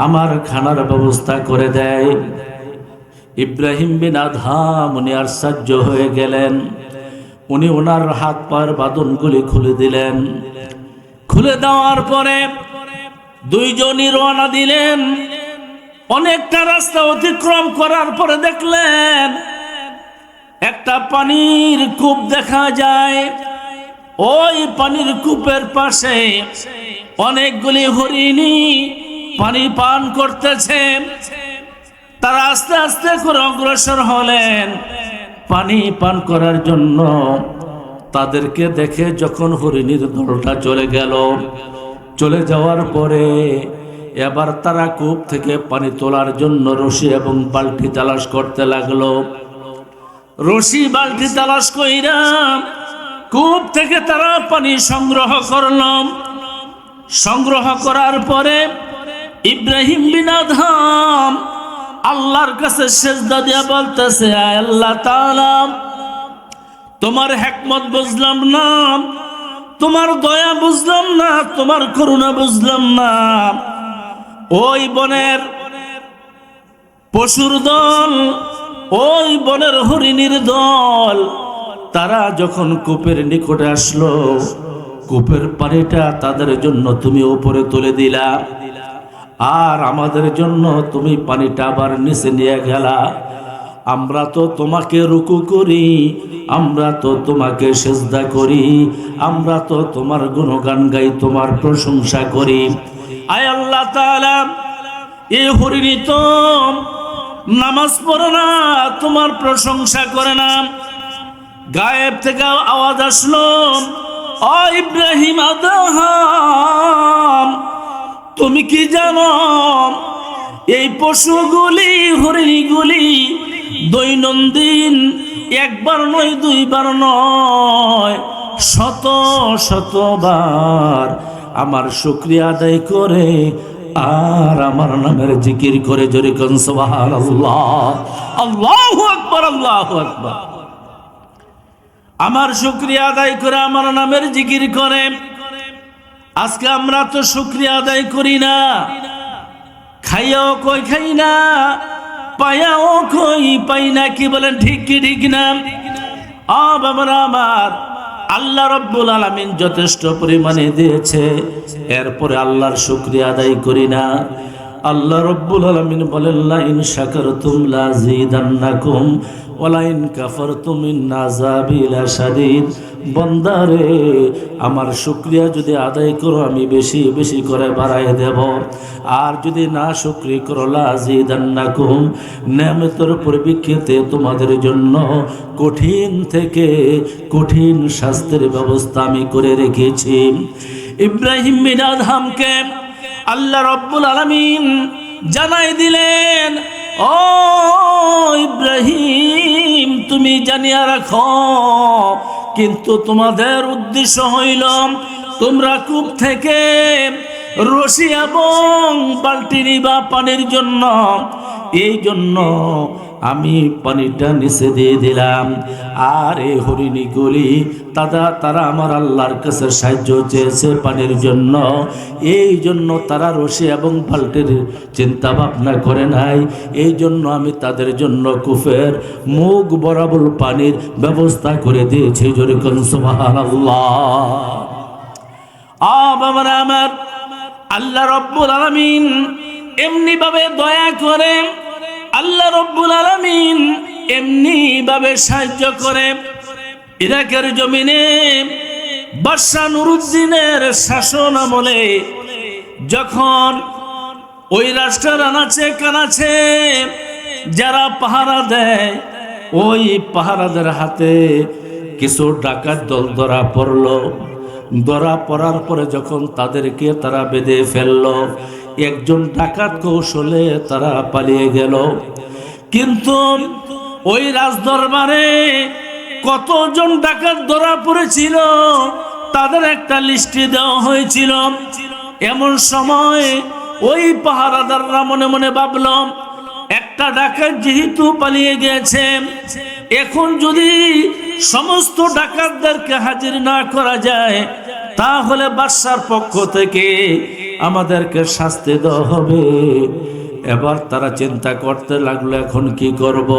[SPEAKER 1] আমার খানার ব্যবস্থা করে দেয়। ইব্রাহিম বিন আদহাম উনি আশ্চর্য হয়ে গেলেন। উনি ওনার হাত পায়ের বাঁধনগুলি খুলে দিলেন। খুলে দেওয়ার পরে 2 জনই রওনা দিলেন। অনেকটা রাস্তা অতিক্রম করার পরে দেখলেন একটা পানির কূপ দেখা যায়। ওই পানির কূপের পাশে অনেকগুলি হরিণী পানি পান করতেছে। তারা আস্তে আস্তে করে অগ্রসর হলেন পানি পান করার জন্য। তাদেরকে দেখে যখন হরিণীর দলটা চলে গেল, চলে যাওয়ার পরে এবার তারা কূপ থেকে পানি তোলার জন্য রশি এবং বালতি তালাশ করতে লাগলো। রশি বালতি তালাশ কইরা কূপ থেকে তারা পানি সংগ্রহ করল। সংগ্রহ করার পরে ইব্রাহিম বিন আদহাম আল্লাহর কাছে সেজদা দিয়া বলতেছে, আয় আল্লাহ তাআলা, তোমার হিকমত বুঝলাম না, তোমার দয়া বুঝলাম না, তোমার করুণা বুঝলাম না। ওই বনের পশুর দল, ওই বনের হরিণীর দল, তারা যখন কূপের নিকটে আসলো, কূপের পানিটা তাদের জন্য তুমি উপরে তুলে দিলা। আর আমাদের জন্য তুমি পানিটা আবার নিচে নিয়ে গেলা। আমরা তো তোমাকে রুকু করি, আমরা তো তোমাকে সিজদা করি, আমরা তো তোমার গুণগান গাই, তোমার প্রশংসা করি। আয় আল্লাহ তাআলা, এই হরিণী তো নামাজ পড়ে না, তোমার প্রশংসা করে না। গায়েব থেকে আওয়াজ আসলো, ও ইব্রাহিম আদম, তুমি কি জানো এই পশুগুলি, হরিণীগুলি দৈনন্দিন একবার নয়, দুইবার নয়, শত শতবার আমার শুকরিয়া আদায় করে আর আমার নামের জিকির করে। জোরে কোন সুবহানাল্লাহ, আল্লাহু আকবার, আল্লাহু আকবার। আমার শুকরিয়া আদায় করে আমার নামের জিকির করে। আজকে আমরা তো শুকরিয়া আদায় করি না, খাইয়াও কই খাই না, পাইয়াও কই পাই না। কি বলেন, ঠিক কি ঠিক না? বাবারা আমার, আল্লাহ রাব্বুল আলামিন যথেষ্ট পরিমাণে দিয়েছে, এরপরে আল্লাহর শুকরিয়া আদায় করি না। আল্লাহ রাব্বুল আলামিন বলেন, লা ইন শাকারতুম লাযিদান্নাকুম ওয়া লা ইন কাফারতুম ইন্না আযাবি লাশাদীদ। বান্দারে, আমার শুকরিয়া যদি আদায় করো আমি বেশি বেশি করে বাড়ায় দেব, আর যদি না শুকরিয়া করো লাযিদান্নাকুম, নেয়ামতের পরিপ্রেক্ষিতে তোমাদের জন্য কঠিন থেকে কঠিন শাস্তির ব্যবস্থা আমি করে রেখেছি। ইব্রাহিম বিন আদহামকে আল্লাহ রাব্বুল আলামিন জানাই দিলেন, ও ইব্রাহিম, তুমি জানিয়া রাখো, কিন্তু তোমাদের উদ্দেশ্য হইল তোমরা কূপ থেকে রশি এবং বালতি নিবা পানির জন্য। এই জন্য আমি পানিটা নিচে দিয়ে দিলাম। আর এই হরিণীগুলি তারা আমার আল্লাহর কাছে সাহায্য চেয়েছে পানির জন্য, এই জন্য তারা রশি এবং বালতির চিন্তা ভাবনা করে নাই। এই জন্য আমি তাদের জন্য কূপের মুখ বরাবর পানির ব্যবস্থা করে দিয়েছি। জোরে কোন সুবহানাল্লাহ। বাবারা আমার, আল্লাহ রাব্বুল আলামিন এমনি ভাবে দয়া করে, আল্লাহ রাব্বুল আলামিন এমনি ভাবে সাহায্য করে। ইরাকের জমিনে বাদশা নুরুদ্দিনের শাসন আমলে যখন ওই রাষ্ট্রের আনাচে কানাচে যারা পাহারা দেয়, ওই পাহারাদের হাতে কিছু ডাকাত দল ধরা পড়লো। ধরা পড়ার পরে যখন তাদেরকে তারা বেঁধে ফেললো, একজন ডাকাত কৌশলে তারা পালিয়ে গেল। কিন্তু ওই রাজদরবারে কতজন ডাকাত ধরা পড়েছিল তাদের একটা লিস্টি দেওয়া হয়েছিল। এমন সময় ওই পাহারাদাররা মনে মনে ভাবল, একটা ডাকাত যেহেতু পালিয়ে গেছে, এখন যদি সমস্ত ডাকাতদেরকে হাজির না করা যায় তাহলে বাদশার পক্ষ থেকে আমাদেরকে শাস্তি দেওয়া হবে। এবার তারা চিন্তা করতে লাগলো, এখন কি করব।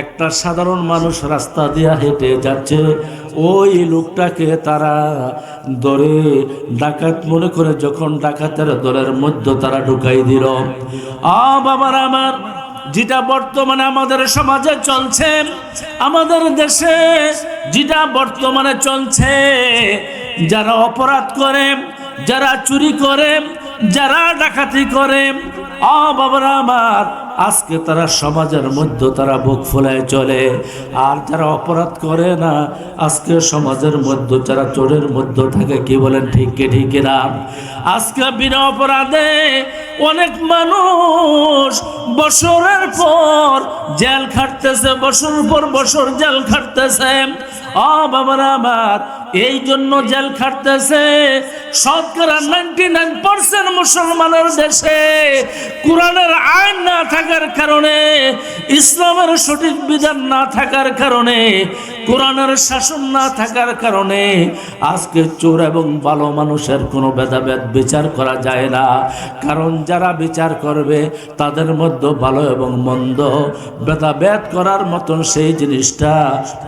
[SPEAKER 1] একটা সাধারণ মানুষ রাস্তা দিয়ে হেঁটে যাচ্ছে, ওই লোকটাকে তারা ধরে ডাকাত মনে করে যখন ডাকাতের দলের মধ্যে তারা ঢুকাই দিল। বাবার আমার, যেটা বর্তমানে আমাদের সমাজে চলছে, আমাদের দেশে যেটা বর্তমানে চলছে, যারা অপরাধ করে, যারা চুরি করে, যারা ডাকাতি করে, বাবারা আমার, আজকে তারা সমাজের মধ্যে তারা বুক ফুলায় চলে। আর যারা অপরাধ করে না, আজকে সমাজের মধ্যে যারা চোরের মধ্যে থাকে। কি বলেন, ঠিক কি ঠিক না? আজকে বিনা অপরাধে অনেক মানুষ বছরের পর জেল খাটতেছে, বছর পর বছর জেল খাটতেছে। বাবারা আমার, এই জন্য জেল খাটতেছে। শতকরা 99% মুসলমানের দেশে কোরআনের আইন না থাকার কারণে, ইসলামের সঠিক বিধান না থাকার কারণে, কোরআনের শাসন না থাকার কারণে আজকে চোর এবং ভালো মানুষের কোনো ভেদাভেদ বিচার করা যায় না। কারণ যারা বিচার করবে তাদের মধ্যে ভালো এবং মন্দ ভেদাভেদ করার মতন সেই জিনিসটা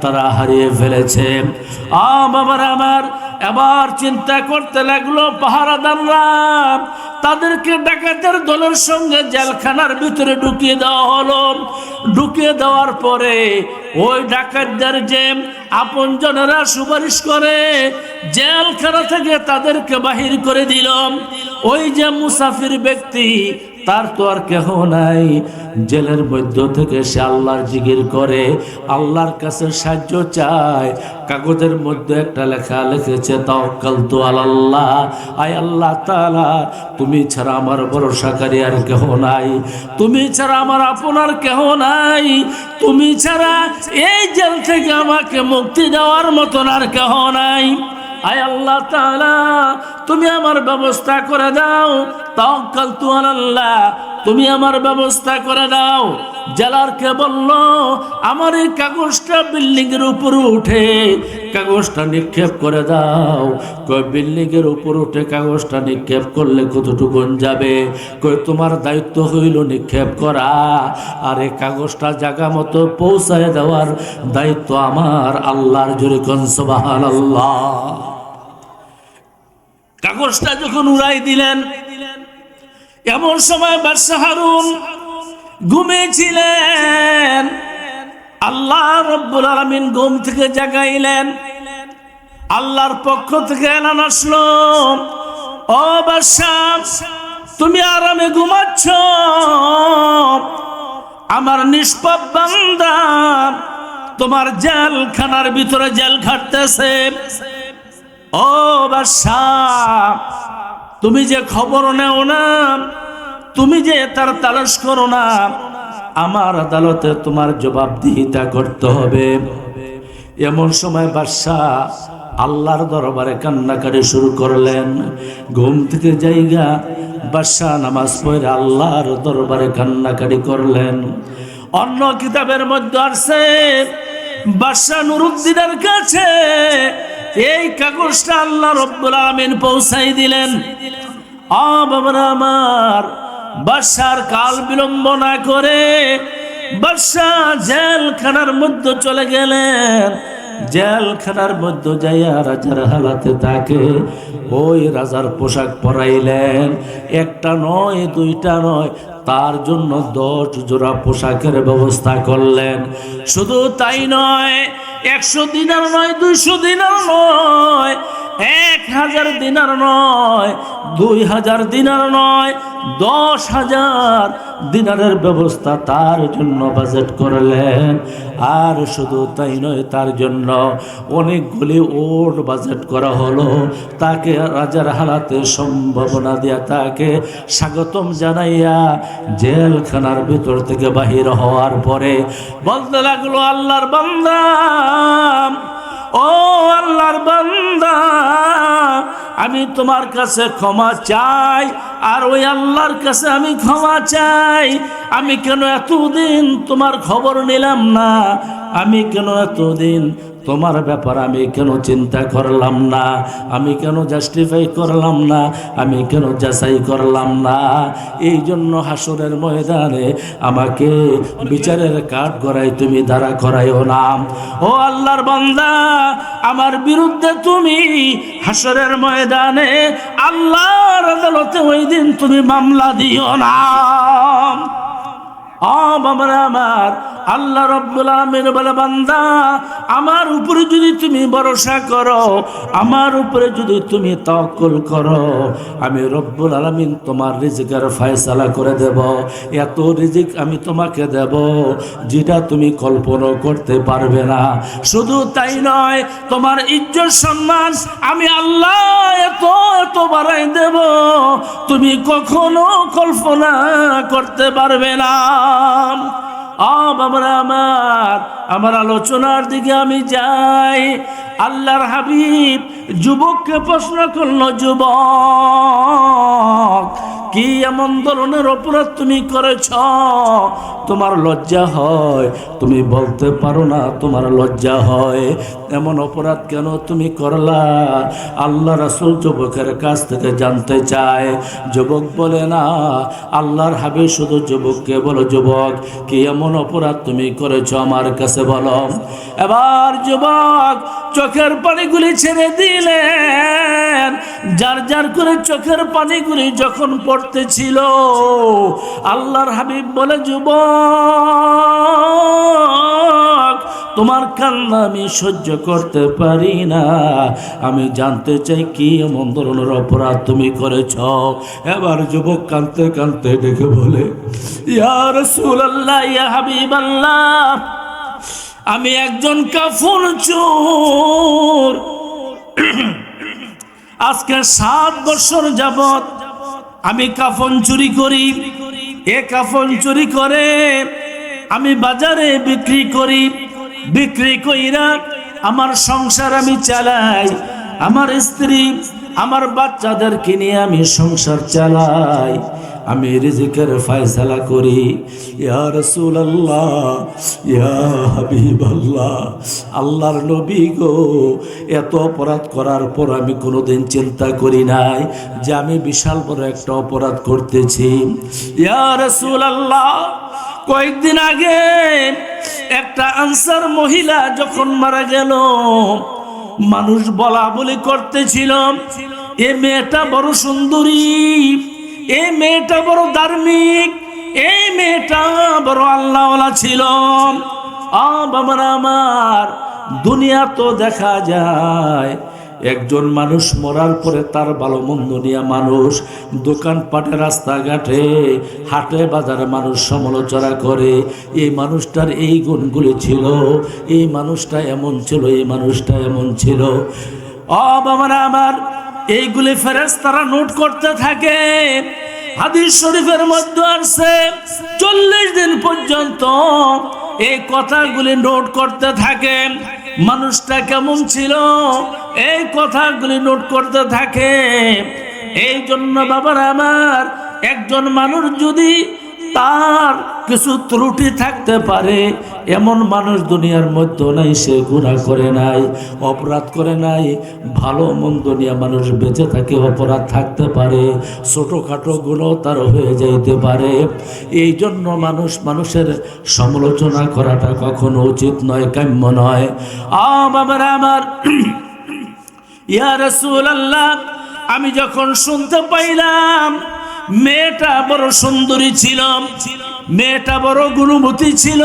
[SPEAKER 1] তারা হারিয়ে ফেলেছে। বাবার আমার, এবার চিন্তা করতে লাগলো পাহারাদাররা, তাদেরকে ডাকাতের দলের সঙ্গে জেলখানার ভিতরে ঢুকিয়ে দেওয়া হলো। ঢুকিয়ে দেওয়ার পরে ওই ডাকাতদের যে আপনজনেরা সুপারিশ করে জেলখানা থেকে তাদেরকে বাহির করে দিল। ওই যে মুসাফির ব্যক্তি, তার তো আর কেহ নাই, জেলের মধ্য থেকে সে আল্লাহর জিকির করে, আল্লাহর কাছে সাহায্য চায়। কাগজের মধ্যে একটা লেখা লিখেছে, তাওয়াক্কালতু আলাল্লাহ, আয় আল্লাহ তাআলা, তুমি ছাড়া আমার ভরসাকারী আর কেহ নাই, তুমি ছাড়া আমার আপনার কেহ নাই, তুমি ছাড়া এই জেল থেকে আমাকে মুক্তি দেওয়ার মতন আর কেহ নাই। আয় আল্লাহ তাআলা, তুমি আমার ব্যবস্থা করে দাও, তাওয়াক্কালতু আলাল্লাহ, তুমি আমার ব্যবস্থা করে দাও। জেলারকে বলল, আমার এই কাগজটা বিল্ডিং এর উপরে উঠে কাগজটা নিক্ষেপ করে দাও। কই বিল্ডিং এর উপর উঠে কাগজটা নিক্ষেপ করলে কতটুকু যাবে? কই তোমার দায়িত্ব হইল নিক্ষেপ করা, আর এই কাগজটা জায়গা মতো পৌঁছায় দেওয়ার দায়িত্ব আমার আল্লাহর। জোরে কোন সুবহানাল্লাহ। কাগজটা যখন উড়াই দিলেন, এমন সময় বাদশা হারুন ঘুমিয়েছিলেন, আল্লাহ রাব্বুল আলামিন ঘুম থেকে জাগাইলেন। আল্লাহর পক্ষ থেকে এলান আসলো, ও বাদশা, তুমি আরামে ঘুমাচ্ছ, আমার নিষ্পাপ বান্দা তোমার জেলখানার ভিতরে জেল খাটতেছে। ও বাদশা, তুমি যে খবর নেও না, তুমি যে তার তালাশ করো না, আমার আদালতে তোমার জবাবদিহিতা করতে হবে। এমন সময় বাদশা আল্লাহর দরবারে কান্নাকাটি শুরু করলেন। ঘুম থেকে জায়গা বাদশা নামাজ পড়ে আল্লাহর দরবারে কান্নাকাটি করলেন। অন্য কিতাবের মধ্যে আসছে, বাদশা নুরুদ্দিনের কাছে এই কাগজটা আল্লাহ রাব্বুল আলামিন পৌঁছাই দিলেন। বাবারা আমার, বাদশার কাল বিলম্ব না করে বাদশা জেলখানার মধ্যে চলে গেলেন। জেলখানার মধ্যে যাইয়া রাজার হালাতে তাকে ওই রাজার পোশাক পরাইলেন। একটা নয়, দুইটা নয়, তার জন্য 10 জোড়া পোশাকের ব্যবস্থা করলেন। শুধু তাই নয়, 100 দিনার নয়, 200 দিনার নয়, 1000 দিনার নয়, 2000 দিনার নয়, 10,000 দিনারের ব্যবস্থা তার জন্য বাজেট করলেন। আর শুধু তাই নয়, তার জন্য অনেকগুলি ওট বাজেট করা হলো। তাকে রাজার হালাতে সম্ভাবনা দিয়া তাকে স্বাগতম জানাইয়া জেলখানার ভিতর থেকে বাহির হওয়ার পরে বলতে লাগলো, আল্লাহর বান্দা, ও আল্লাহর বান্দা, আমি তোমার কাছে ক্ষমা চাই, আর ওই আল্লাহর কাছে আমি ক্ষমা চাই। আমি কেন এতদিন তোমার খবর নিলাম না? আমি কেন এতদিন তোমার ব্যাপার আমি কেন চিন্তা করলাম না? আমি কেন জাস্টিফাই করলাম না? আমি কেন যাচাই করলাম না? এই জন্য হাসরের ময়দানে আমাকে বিচারের কাঠ গড়াই তুমি দাঁড়া করাইও না। ও আল্লাহর বান্দা, আমার বিরুদ্ধে তুমি হাসরের ময়দানে আল্লাহর আদালতে ওই দিন তুমি মামলা দিও না। আমার আল্লাহ রাব্বুল আলামিন বলে, বান্দা, আমার উপরে যদি তুমি ভরসা করো, আমার উপরে যদি তুমি তাওয়াক্কুল করো, আমি রব্বুল আলামিন তোমার রিজিকের ফয়সালা করে দেব। এত রিজিক আমি তোমাকে দেব যেটা তুমি কল্পনা করতে পারবে না। শুধু তাই নয়, তোমার ইজ্জত সম্মান আমি আল্লাহ এত এত বাড়াই দেব, তুমি কখনো কল্পনা করতে পারবে না। আমার আলোচনার দিকে আমি যাই। আল্লাহর হাবিব যুবককে প্রশ্ন করলো, যুবক, কি এমন ধরনের অপরাধ তুমি করেছ তোমার লজ্জা হয়? তুমি বলতে পারো না তোমার লজ্জা হয়? এমন অপরাধ কেন তুমি করলা? আল্লাহ রাসূল যুবকের কাছ থেকে জানতে চায়। যুবক বলে না, আল্লাহর হাবিব শুধু যুবককে বলো, যুবক কি এমন অপরাধ তুমি করেছ আমার কাছে বলো। এবার যুবক চোখের পানিগুলি ছেড়ে দিলেন। যার যার করে চোখের পানিগুলি যখন পড়তেছিল, আল্লাহর হাবিব বলে, যুবক তোমার কান্না আমি সহ্য করতে পারি না। আমি জানতে চাই কি এমন ধরনের অপরাধ তুমি করেছ। এবার যুবক কাঁদতে কাঁদতে ডেকে বলে, ইয়া রাসূলুল্লাহ, ইয়া হাবিবাল্লাহ, আমি একজন কাফন চোর। আজকে 7 বছর যাবত আমি কাফন চুরি করি। এ কাফন চুরি করে আমি বাজারে বিক্রি করি। বিক্রি কইরা আমার সংসার আমি চালাই। আমার স্ত্রী, আমার বাচ্চাদেরকে নিয়ে আমি সংসার চালাই। আমি রিজিকের ফয়সালা করি। ইয়া রাসূলুল্লাহ, ইয়া হাবিবাল্লাহ, আল্লাহর নবী গো, এত অপরাধ করার পর আমি কোনোদিন চিন্তা করি নাই যে আমি বিশাল বড় একটা অপরাধ করতেছি। ইয়া রাসূলুল্লাহ, কয়েকদিন আগে একটা আনসার মহিলা যখন মারা গেল, মানুষ বলা বলি করতেছিল এ মেয়েটা বড় সুন্দরী, এই মেয়েটা বড় ধার্মিক, এই মেয়েটা বড় আল্লাহওয়ালা ছিল। বাবারা আমার, দুনিয়া তো দেখা যায় একজন মানুষ মরার পরে তার ভালো মন্দ নিয়ে মানুষ দোকানপাটে, রাস্তাঘাটে, হাটে বাজারে মানুষ সমালোচনা করে। এই মানুষটার এই গুণগুলি ছিল, এই মানুষটা এমন ছিল, এই মানুষটা এমন ছিল। বাবারা আমার, এইগুলি ফেরেশতারা নোট করতে থাকে। হাদিস শরীফের মধ্যে আছে 40 দিন পর্যন্ত এই কথাগুলি নোট করতে থাকে। মানুষটা কেমন ছিল এই কথাগুলি নোট করতে থাকে। এই জন্য বাবার আমার, একজন মানুষ যদি তার কিছু ত্রুটি থাকতে পারে, এমন মানুষ দুনিয়ার মধ্যে নাই। সে গুনাহ করে নাই, অপরাধ করে নাই, ভালো মন্দ নিয়ে মানুষ বেঁচে থাকে। অপরাধ থাকতে পারে, ছোটোখাটো গুণও তার হয়ে যাইতে পারে। এই জন্য মানুষের সমালোচনা করাটা কখনো উচিত নয়, কাম্য নয়। বাবারা আমার, ইয়া রাসূলুল্লাহ, আমি যখন শুনতে পাইলাম মেয়েটা বড় সুন্দরী ছিল, মেয়েটা বড় গুণবতী ছিল,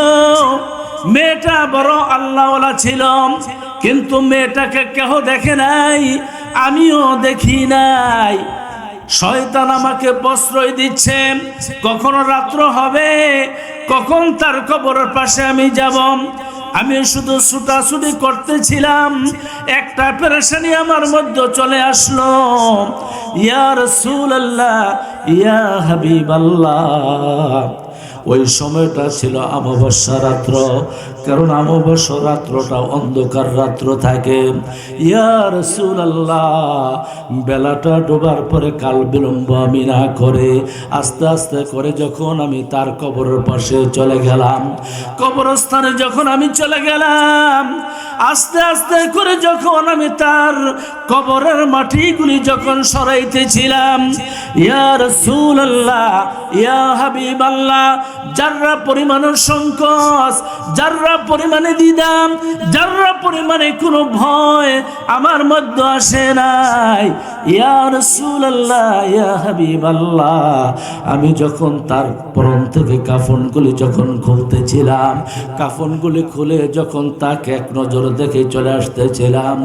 [SPEAKER 1] মেয়েটা বড় আল্লাহওয়ালা ছিল, কিন্তু মেয়েটাকে কেহ দেখে নাই, আমিও দেখি নাই। শয়তান আমাকে প্রশ্রয় দিচ্ছে, কখন রাত্র হবে, কখন তার কবরের পাশে আমি যাব। আমি শুধু ছুটাছুটি করতেছিলাম, একটা পেরেশানি আমার মধ্যে চলে আসলো। ইয়া রাসূলুল্লাহ, ইয়া হাবিবাল্লাহ, ওই সময়টা ছিল অমাবস্যা রাত্র, কারণ অমাবস্যা রাত্রটা অন্ধকার রাত্র থাকে। ইয়া রাসূলুল্লাহ, বেলাটা ডোবার পরে কাল বিলম্ব আমি না করে আস্তে আস্তে করে যখন আমি তার কবরের পাশে চলে গেলাম, কবরস্থানে যখন আমি চলে গেলাম, আস্তে আস্তে করে যখন আমি তার কবরের মাটিগুলি যখন সরাইতেছিলাম, ইয়া রাসূলুল্লাহ, ইয়া হাবিবাল্লাহ, যারা পরিমাণের সংকোচ, যারা পরিমাণে দ্বিধা, যারা পরিমাণে কোনো ভয় আমার মধ্যে আসে নাই। ইয়া রাসূলুল্লাহ, ইয়া হাবিবাল্লাহ, আমি যখন তার পরন থেকে কাফনগুলি যখন খুলতেছিলাম, কাফনগুলি খুলে যখন তাকে এক নজর দেখে চলে আসতেছিলাম,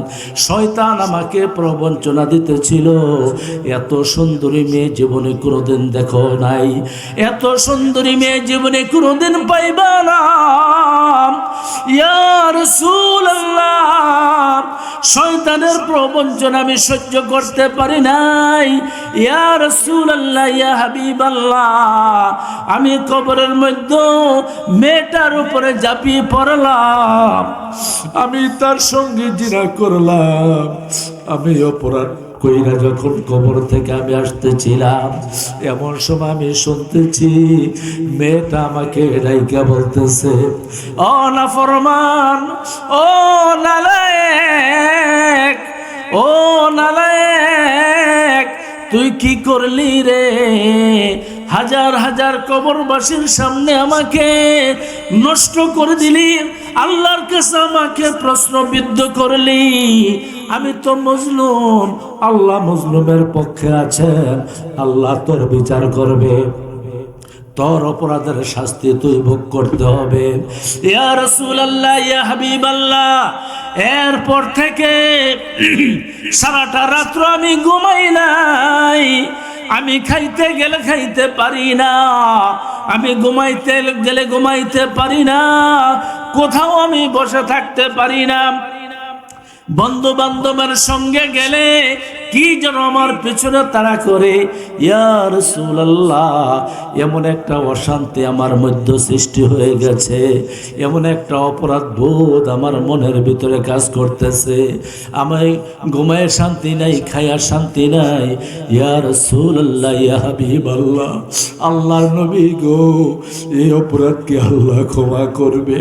[SPEAKER 1] শয়তান আমাকে প্রবঞ্চনা দিতেছিল, এত সুন্দরী মেয়ে জীবনে কোনোদিন দেখো নাই, এত সুন্দরী মেয়ে জীবনে কোনোদিন পাইবা না। ইয়া রাসূলুল্লাহ, শয়তানের প্রবঞ্চনা আমি সহ্য করতে পারি নাই। ইয়া রাসূলুল্লাহ, ইয়া হাবিবাল্লাহ, আমি কবরের মধ্যে মেয়েটার উপরে ঝাঁপিয়ে পড়লাম, আমি তার সঙ্গে জিনা করলাম, আমি অপরাধ কইরা যখন কবর থেকে আমি আসতেছিলাম, এমন সময় আমি শুনতেছি মেয়েটা আমাকে ডাইকা বলতেছে, ও নাফরমান, ও নালায়েক, ও নালায়েক, তুই কি করলি রে? হাজার হাজার কবরবাসীর সামনে আমাকে নষ্ট করে দিলি, আল্লাহর কাছে আমাকে প্রশ্নবিদ্ধ করলি। আমি তো মজলুম, আল্লাহ মজলুমের পক্ষে আছেন, আল্লাহ তোর বিচার করবে, তোর অপরাধের শাস্তি তুই ভোগ করতে হবে। ইয়া রাসূলুল্লাহ, ইয়া হাবিবাল্লাহ, এরপর থেকে সারাটা রাত্র আমি ঘুমাই নাই। আমি খাইতে গেলে খাইতে পারি না, আমি ঘুমাইতে গেলে ঘুমাইতে পারি না, কোথাও আমি বসে থাকতে পারি না। বন্ধু বান্ধবের সঙ্গে গেলে কি যেন আমার পেছনে তাড়া করে। ইয়া রাসূলুল্লাহ, এমন একটা অশান্তি আমার মধ্যে সৃষ্টি হয়ে গেছে, এমন একটা অপরাধ বোধ আমার মনের ভিতরে কাজ করতেছে। আমি ঘুমায় শান্তি নাই, খায়া শান্তি নাই। ইয়া রাসূলুল্লাহ, ইয়া হাবিবাল্লাহ, আল্লাহর নবী গো, এই অপরাধ কি আল্লাহ ক্ষমা করবে?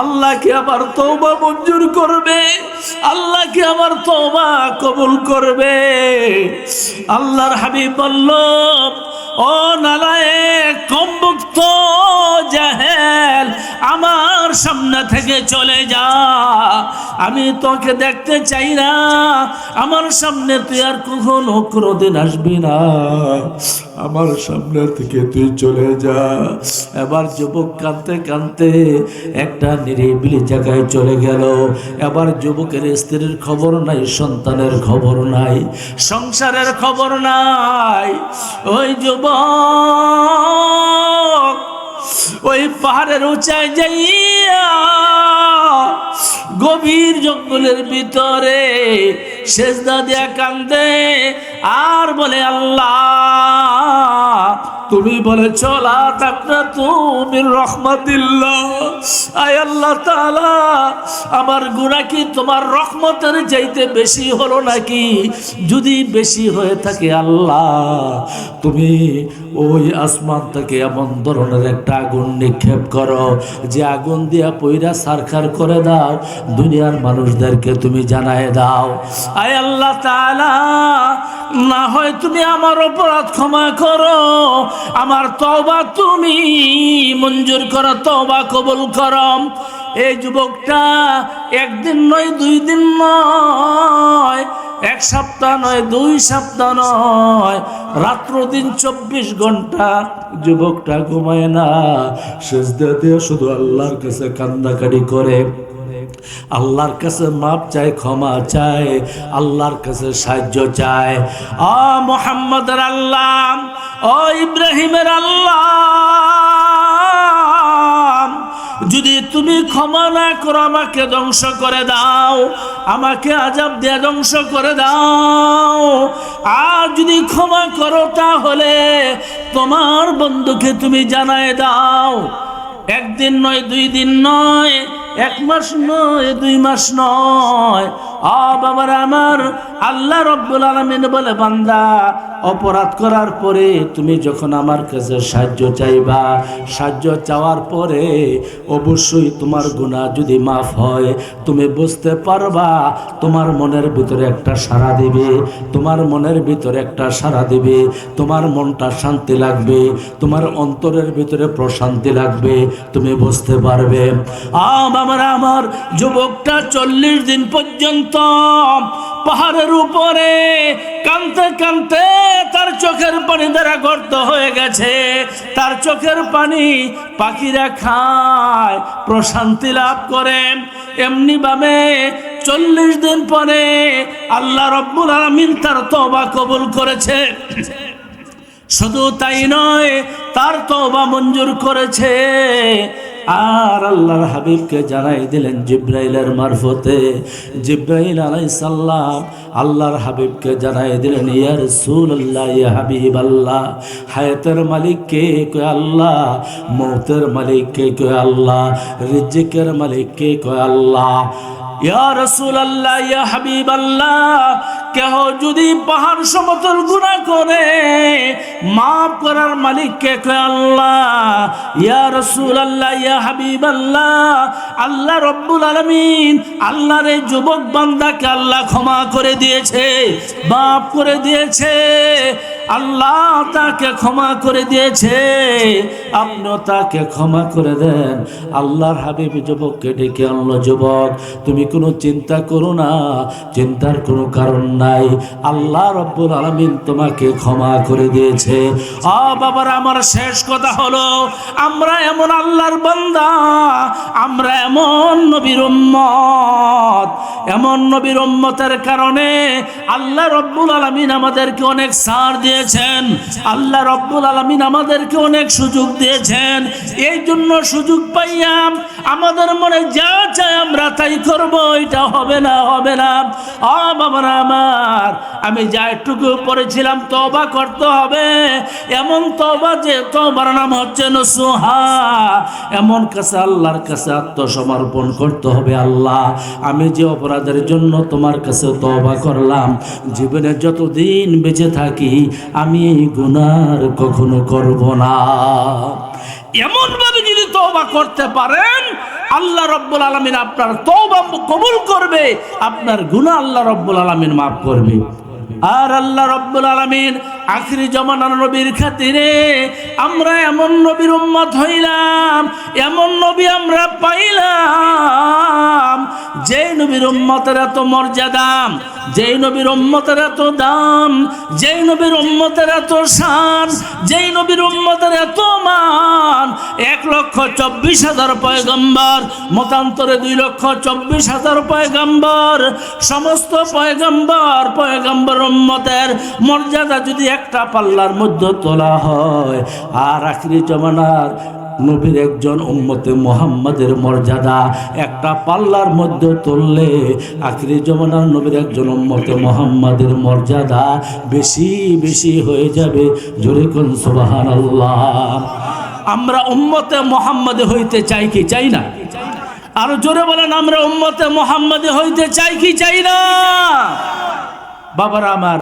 [SPEAKER 1] আল্লাহ কি আমার তওবা মঞ্জুর করবে? আল্লাহ কি আমার তওবা কবুল করবে? আল্লাহর হাবিব বলল, ও নালায়েক, কমবুক্ত জাহেল, আমার সামনে থেকে চলে যা, আমি তোকে দেখতে চাই না, আমার সামনে তুই আর কখনো কোনোদিন আসবি না, আমার সামনে থেকে তুই চলে যা। এবার যুবক কাঁদতে কাঁদতে একটা নিরিবিলি জায়গায় চলে গেল। এবার যুবকের স্ত্রীর খবর নাই, সন্তানের খবর নাই, সংসারের খবর নাই। ওই যুবক ওই পাহাড়ের উঁচায় যাইয়া গভীর জঙ্গলের ভিতরে সেজদা দিয়া কান্দে আর বলে, আল্লাহ তুমি বলেছ লা তাকনাতু মির রাহমাতিল্লাহ, আয় আল্লাহ তাআলা, আমার গুনাহ কি তোমার রহমতের চাইতে বেশি হলো নাকি? যদি বেশি হয়ে থাকে আল্লাহ, তুমি ওই আসমান থেকে এমন ধরনের একটা আগুন নিক্ষেপ করো যে আগুন দিয়া পইরা সারখার করে দাও, দুনিয়ার মানুষদেরকে তুমি জানায় দাও। আয় আল্লাহ তাআলা, না হয় তুমি আমার অপরাধ ক্ষমা করো, আমার তওবা তুমি মঞ্জুর করো, তওবা কবুল করো। এই যুবকটা একদিন নয়, 2 দিন নয়, 1 সপ্তাহ নয়, 2 সপ্তাহ নয়, রাত্র দিন 24 ঘন্টা যুবকটা ঘুমায় না, সিজদা দিয়ে শুধু আল্লাহর কাছে কান্নাকাটি করে, আল্লাহর কাছে মাপ চায়, ক্ষমা চায়, আল্লাহর কাছে সাহায্য চায়। ও মুহাম্মদের আল্লাহ, ও ইব্রাহিমের আল্লাহ, যদি তুমি ক্ষমা না করো আমাকে ধ্বংস করে দাও, আমাকে আযাব দিয়ে ধ্বংস করে দাও। আর যদি ক্ষমা করো তাহলে তোমার বন্ধুকে তুমি জানায় দাও। 1 দিন নয়, 2 দিন নয়, 1 মাস নয়, 2 মাস নয়। বাবার আমার, আল্লাহ রব্বুল আলামিন বলে, বান্দা অপরাধ করার পরে তুমি যখন আমার কাছে সাহায্য চাইবা, সাহায্য চাওয়ার পরে অবশ্যই তোমার গুনাহ যদি মাফ হয়, তুমি বুঝতে পারবা, তোমার মনের ভিতরে একটা সাড়া দিবে, তোমার মনের ভিতরে একটা সাড়া দিবে, তোমার মনটা শান্তি লাগবে, তোমার অন্তরের ভিতরে প্রশান্তি লাগবে, তুমি বুঝতে পারবে। বাবার আমার, যুবকটা 40 দিন পর্যন্ত পাহাড়ের উপরে কাঁদতে কাঁদতে তার চোখের পানি দ্বারা গর্ত হয়ে গেছে, তার চোখের পানি পাখিরা খায়, প্রশান্তি লাভ করে। এমনি ভাবে 40 দিন পরে আল্লাহ রব্বুল আলামিন তার তওবা কবুল করেছে। শুধু তাই নয়, তার তওবা মঞ্জুর করেছে। আর আল্লাহর হাবিবকে জানাই দিলেন জিব্রাইলের মারফতে। জিব্রাইল আলাইহিস সালাম আল্লাহর হাবিবকে জানাই দিলেন, ইয়া রাসূলুল্লাহ, ইয়া হাবিবাল্লাহ, হায়াতের মালিক কে? কয় আল্লাহ। মৌতের মালিক কে? কয় আল্লাহ। রিজিকের মালিক কে? কয় আল্লাহ। ইয়া রাসূলুল্লাহ, ইয়া হাবিবাল্লাহ, কেহ যদি পাহাড় সমতল গুনাহ করে মাফ করার মালিককে কয় আল্লাহ, ইয়া রাসূলুল্লাহ, ইয়া হাবিবাল্লাহ, আল্লাহ রব্বুল আলামিন আল্লাহর এই যুবক বান্দাকে আল্লাহ ক্ষমা করে দিয়েছে, মাফ করে দিয়েছে, আল্লাহ তাকে ক্ষমা করে দিয়েছে, আপনিও তাকে ক্ষমা করে দেন। আল্লাহর হাবিব যুবককে ডেকে আনলো, যুবক তুমি কোনো চিন্তা করো না, চিন্তার কোনো কারণ নাই, আল্লাহ রব্বুল আলামিন তোমাকে ক্ষমা করে দিয়েছে। বাবার আমার শেষ কথা হলো, আমরা এমন আল্লাহর বান্দা, আমরা এমন নবীর উম্মত, এমন নবীর উম্মতের কারণে আল্লাহ রব্বুল আলামিন আমাদেরকে অনেক ছাড় দিয়েছেন, আল্লাহ রব্বুল আলামিন আমাদেরকে অনেক সুযোগ দিয়েছেন। এই জন্য সুযোগ পাইয়াম আমাদের মনে যা চায় আমরা তাই করব, এটা হবে না, হবে না। বাবারা আমার, আমি যা একটুকু পড়েছিলাম তওবা করতে হবে, এমন তওবা যে তওবার নাম হচ্ছে নসুহা, এমন কাছে আল্লাহর কাছে আত্মসমর্পণ করতে হবে। আল্লাহ, আমি যে অপরাধের জন্য তোমার কাছে তওবা করলাম, জীবনে যতদিন বেঁচে থাকি আমি এই গুনাহ কখনো করব না। এমন ভাবে যদি তওবা করতে পারেন, আল্লাহ রব্বুল আলামিন আপনার তওবা কবুল করবে, আপনার গুনাহ আল্লাহ রব্বুল আলামিন মাফ করবে। আর আল্লাহ রব্বুল আলামিন আখিরি জামানার নবীর খাতিরে আমরা এমন নবীর উম্মত হইলাম, এমন নবী আমরা পাইলাম, যেই নবীর উম্মতের এত মর্যাদা, যেই নবীর উম্মতের এত দাম, যেই নবীর উম্মতের এত শান, যেই নবীর উম্মতের এত মান। 1,24,000 পয়গম্বর, মতান্তরে 2,24,000 পয়গম্বর, সমস্ত পয়গম্বর উম্মতের মর্যাদা যদি একটা পাল্লার মধ্যে তোলা হয়, আর আখিরি জামানার নবীর একজন উম্মতে মুহাম্মাদের মর্যাদা একটা পাল্লার মধ্যে তুললে, আখিরি জামানার নবীর একজন উম্মতে মুহাম্মাদের মর্যাদা বেশি বেশি হয়ে যাবে। জোরে কোন সুবহানাল্লাহ। আমরা উম্মতে মুহাম্মাদে হইতে চাই কি চাই না? আর জোরে বলেন, আমরা উম্মতে মুহাম্মাদে হইতে চাই কি চাই না? বাবারা আমার,